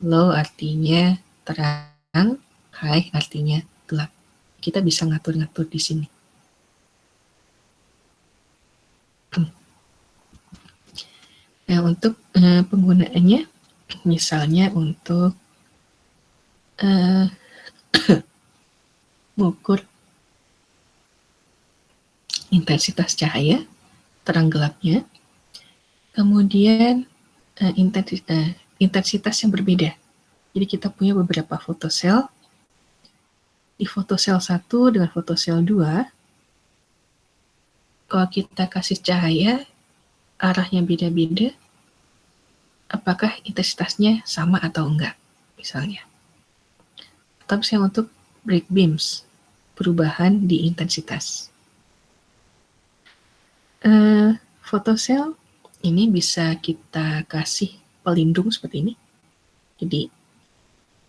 Low artinya terang, high artinya gelap. Kita bisa ngatur-ngatur di sini. Nah, untuk penggunaannya, misalnya untuk mengukur intensitas cahaya, terang gelapnya, kemudian intensitas yang berbeda. Jadi kita punya beberapa fotosel. Di fotosel 1 dengan fotosel 2, kalau kita kasih cahaya, arahnya beda-beda, apakah intensitasnya sama atau enggak, misalnya. Atau misalnya untuk break beams, perubahan di intensitas. Fotosel ini bisa kita kasih pelindung seperti ini. Jadi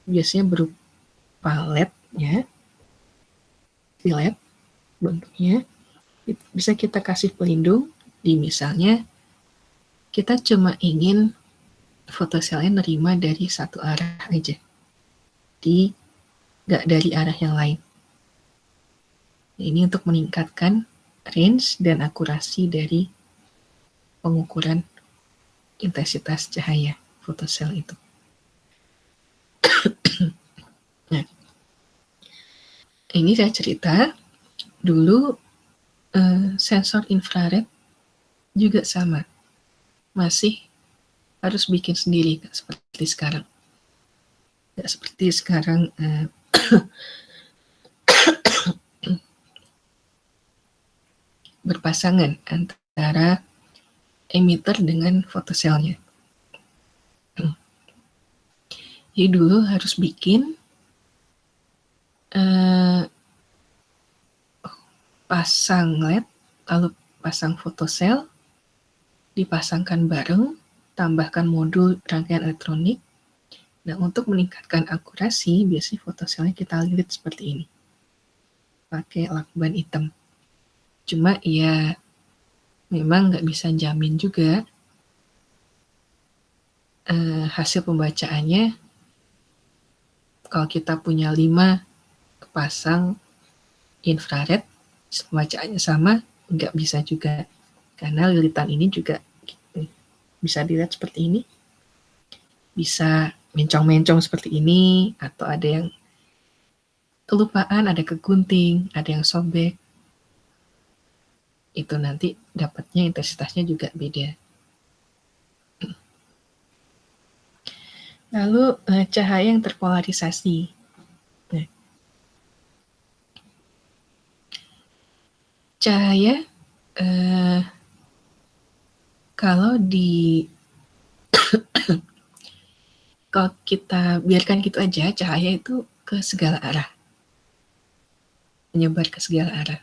biasanya berupa LED-nya, LED bentuknya. Bisa kita kasih pelindung di misalnya kita cuma ingin fotoselnya nerima dari satu arah aja. Jadi nggak dari arah yang lain. Ini untuk meningkatkan range dan akurasi dari pengukuran intensitas cahaya fotosel itu. Nah, ini saya cerita dulu sensor infrared juga sama, masih harus bikin sendiri, nggak seperti sekarang. Nggak seperti sekarang berpasangan antara emitter dengan fotoselnya. Jadi dulu harus bikin pasang LED, lalu pasang fotosel, dipasangkan bareng, tambahkan modul rangkaian elektronik. Nah, untuk meningkatkan akurasi, biasanya fotoselnya kita lilit seperti ini. Pakai lakban hitam. Cuma ya memang nggak bisa jamin juga hasil pembacaannya. Kalau kita punya 5 pasang infrared, pembacaannya sama, nggak bisa juga. Karena lilitan ini juga bisa dilihat seperti ini. Bisa mencong-mencong seperti ini, atau ada yang kelupaan, ada kegunting, ada yang sobek, itu nanti dapatnya intensitasnya juga beda. Lalu cahaya yang terpolarisasi. Nah, cahaya kalau kalau kita biarkan gitu aja, cahaya itu ke segala arah, menyebar ke segala arah.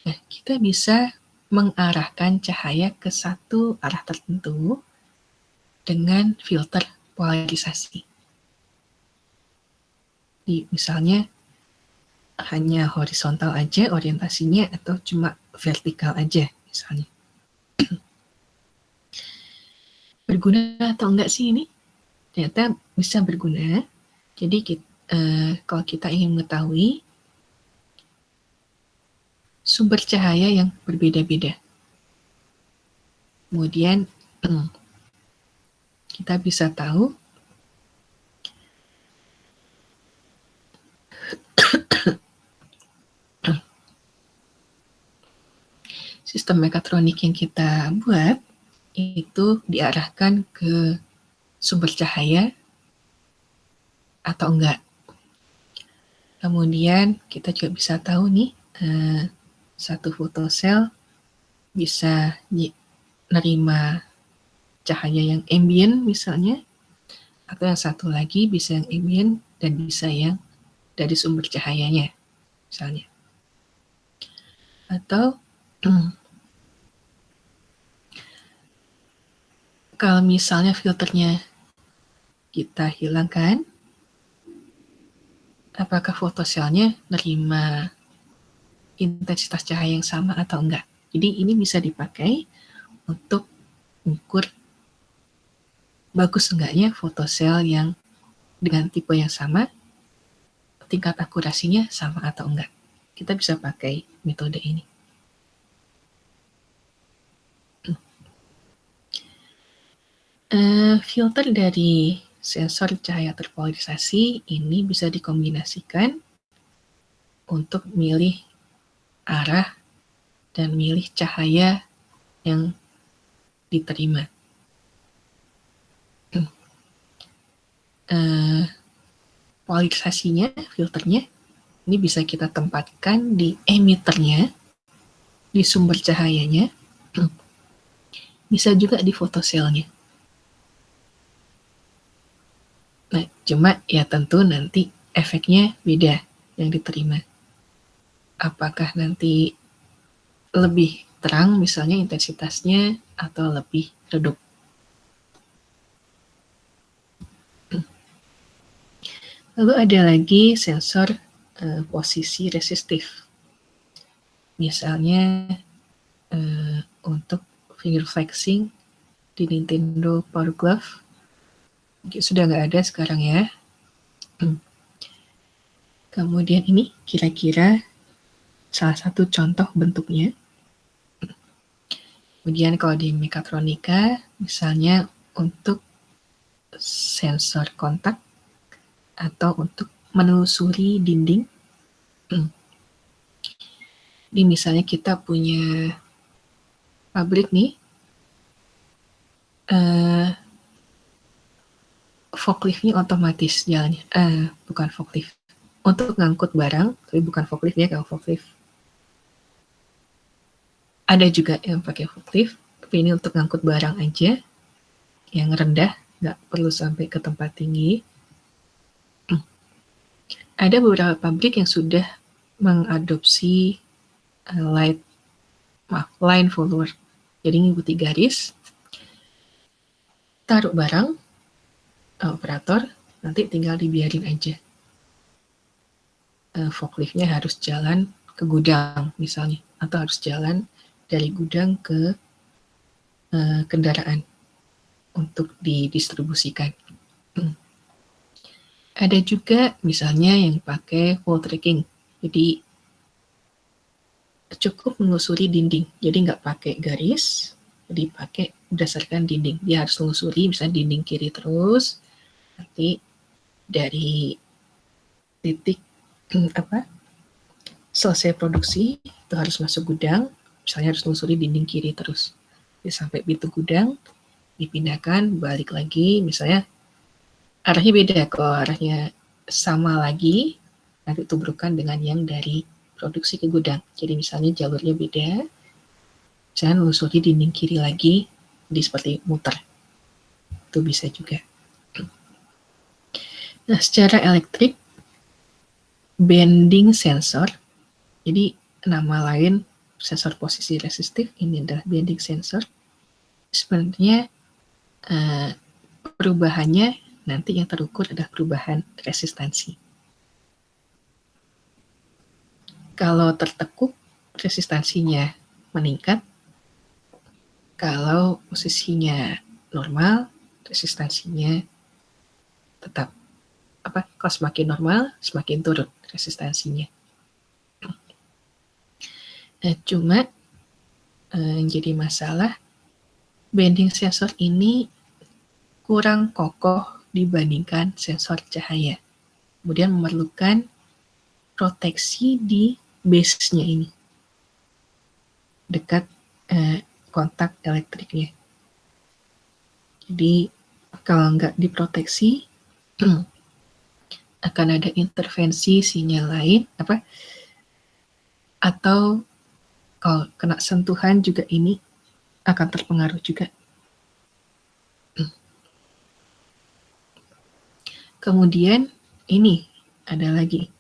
Nah, kita bisa mengarahkan cahaya ke satu arah tertentu dengan filter polarisasi. Misalnya hanya horizontal aja orientasinya atau cuma vertikal aja misalnya. Berguna atau enggak sih ini? Ternyata bisa berguna. Jadi kalau kita ingin mengetahui sumber cahaya yang berbeda-beda, kemudian kita bisa tahu sistem mekatronik yang kita buat itu diarahkan ke sumber cahaya atau enggak. Kemudian kita juga bisa tahu nih, satu fotosel bisa menerima cahaya yang ambient misalnya, atau yang satu lagi bisa yang ambient dan bisa yang dari sumber cahayanya misalnya. Atau kalau misalnya filternya kita hilangkan, apakah fotoselnya nerima intensitas cahaya yang sama atau enggak. Jadi ini bisa dipakai untuk mengukur bagus enggaknya fotosel yang dengan tipe yang sama, tingkat akurasinya sama atau enggak. Kita bisa pakai metode ini. Filter dari sensor cahaya terpolarisasi ini bisa dikombinasikan untuk milih arah dan milih cahaya yang diterima. Polarisasinya, filternya, ini bisa kita tempatkan di emitternya, di sumber cahayanya, bisa juga di fotoselnya. Nah, cuma ya tentu nanti efeknya beda yang diterima. Apakah nanti lebih terang misalnya intensitasnya atau lebih redup. Lalu ada lagi sensor posisi resistif. Misalnya untuk finger flexing di Nintendo Power Glove sudah nggak ada sekarang ya. Kemudian ini kira-kira salah satu contoh bentuknya. Kemudian kalau di mekatronika, misalnya untuk sensor kontak atau untuk menelusuri dinding. Ini misalnya kita punya pabrik nih, forklift-nya otomatis jalannya. Bukan forklift. Untuk ngangkut barang, tapi bukan forklift ya. Kalau forklift ada juga yang pakai forklift, tapi ini untuk ngangkut barang aja, yang rendah, nggak perlu sampai ke tempat tinggi. Ada beberapa pabrik yang sudah mengadopsi line follower. Jadi ngikuti garis, taruh barang, operator, nanti tinggal dibiarin aja. Forklift-nya harus jalan ke gudang misalnya, atau harus jalan dari gudang ke kendaraan untuk didistribusikan. Ada juga misalnya yang pakai wall tracking, jadi cukup menelusuri dinding, jadi nggak pakai garis, jadi pakai berdasarkan dinding. Dia harus menelusuri misalnya dinding kiri terus, nanti dari titik selesai produksi itu harus masuk gudang, misalnya harus telusuri dinding kiri terus. Jadi sampai pintu gudang, dipindahkan, balik lagi, misalnya arahnya beda, kalau arahnya sama lagi, nanti tubrukan dengan yang dari produksi ke gudang. Jadi misalnya jalurnya beda, misalnya telusuri dinding kiri lagi, jadi seperti muter. Itu bisa juga. Nah, secara elektrik, bending sensor, jadi nama lain sensor posisi resistif, ini adalah bending sensor. Sebenarnya perubahannya nanti yang terukur adalah perubahan resistansi. Kalau tertekuk, resistansinya meningkat. Kalau posisinya normal, resistansinya tetap kalau semakin normal, semakin turun resistansinya. Nah, cuma yang jadi masalah, bending sensor ini kurang kokoh dibandingkan sensor cahaya. Kemudian memerlukan proteksi di base-nya ini, dekat kontak elektriknya. Jadi, kalau nggak diproteksi, akan ada intervensi sinyal lain, atau kalau kena sentuhan juga ini akan terpengaruh juga. Kemudian ini ada lagi,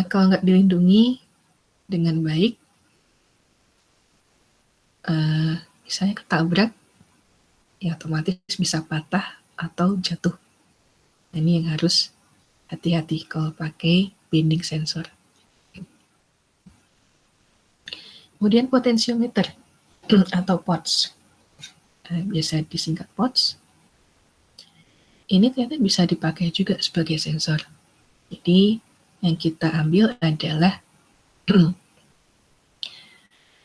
kalau nggak dilindungi dengan baik, misalnya ketabrak, ya otomatis bisa patah atau jatuh. Ini yang harus hati-hati kalau pakai bending sensor. Kemudian potensiometer atau POTS, biasa disingkat POTS. Ini ternyata bisa dipakai juga sebagai sensor. Jadi yang kita ambil adalah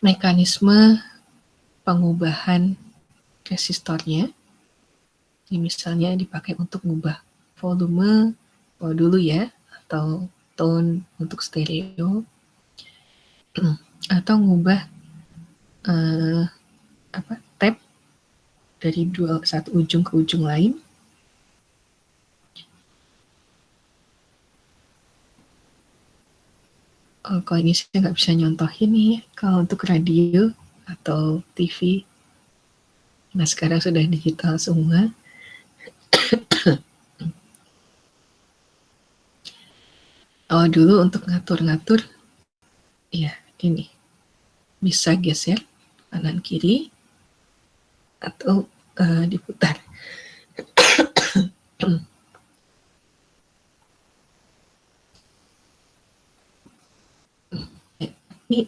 mekanisme pengubahan resistornya. Ini misalnya dipakai untuk mengubah volume dulu ya, atau tone untuk stereo, atau mengubah tab dari satu ujung ke ujung lain. Kalau ini saya nggak bisa nyontohin nih, kalau untuk radio atau TV, nah sekarang sudah digital semua. Dulu untuk ngatur-ngatur, ya ini bisa geser kanan kiri atau diputar. Ini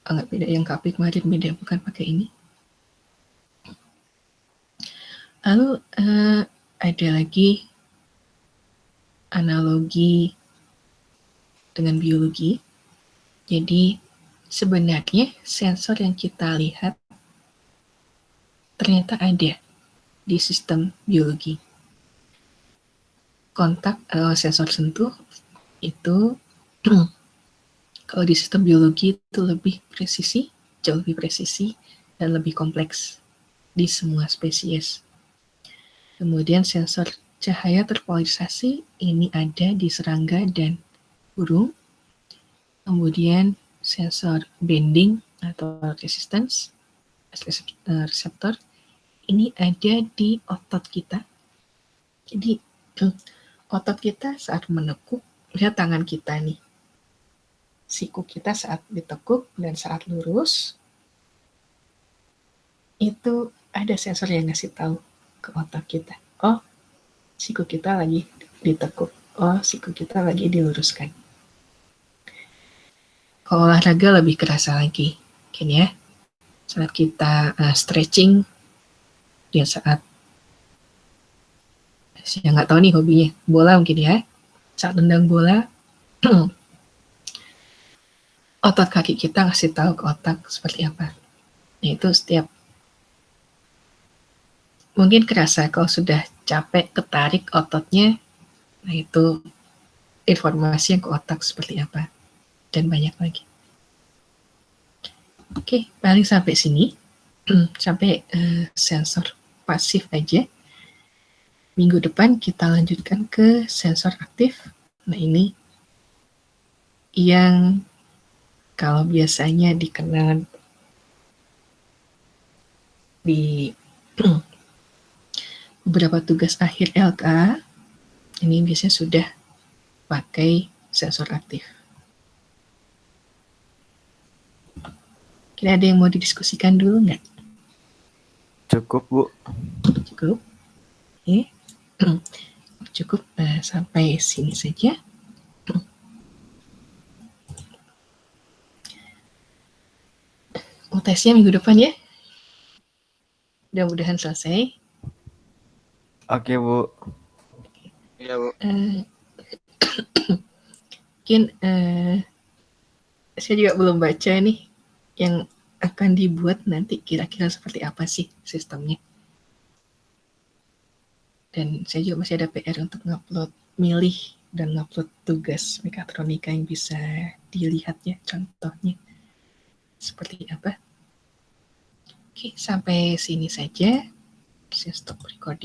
nggak beda, yang KP kemarin beda, bukan pakai ini. Lalu ada lagi analogi dengan biologi. Jadi sebenarnya sensor yang kita lihat ternyata ada di sistem biologi. Kontak sensor sentuh itu kalau di sistem biologi itu lebih presisi, jauh lebih presisi dan lebih kompleks di semua spesies. Kemudian sensor cahaya terpolarisasi ini ada di serangga dan burung. Kemudian sensor bending atau resistance reseptor ini ada di otot kita. Jadi otot kita saat menekuk, lihat tangan kita nih, siku kita saat ditekuk dan saat lurus, itu ada sensor yang ngasih tahu ke otak kita, oh siku kita lagi ditekuk, oh siku kita lagi diluruskan. Kalau olahraga lebih kerasa lagi, mungkin ya, saat kita stretching, dia saat saya nggak tahu nih hobinya, bola mungkin ya, saat nendang bola, otot kaki kita ngasih tahu ke otak seperti apa. Nah, itu setiap mungkin kerasa kalau sudah capek ketarik ototnya, nah itu informasi yang ke otak seperti apa, dan banyak lagi. Oke, paling sampai sini, sampai sensor pasif aja. Minggu depan kita lanjutkan ke sensor aktif. Nah, ini yang kalau biasanya dikenal di beberapa tugas akhir LK, ini biasanya sudah pakai sensor aktif. Kira ada yang mau didiskusikan dulu nggak? Cukup, Bu. Cukup? Oke. Cukup sampai sini saja. Tesnya minggu depan ya. Mudah-mudahan selesai. Oke, Bu. Iya, Bu. Mungkin saya juga belum baca nih yang akan dibuat nanti kira-kira seperti apa sih sistemnya. Dan saya juga masih ada PR untuk milih dan ngupload tugas mekatronika yang bisa dilihat ya contohnya seperti apa. Oke, sampai sini saja. Saya stop recording.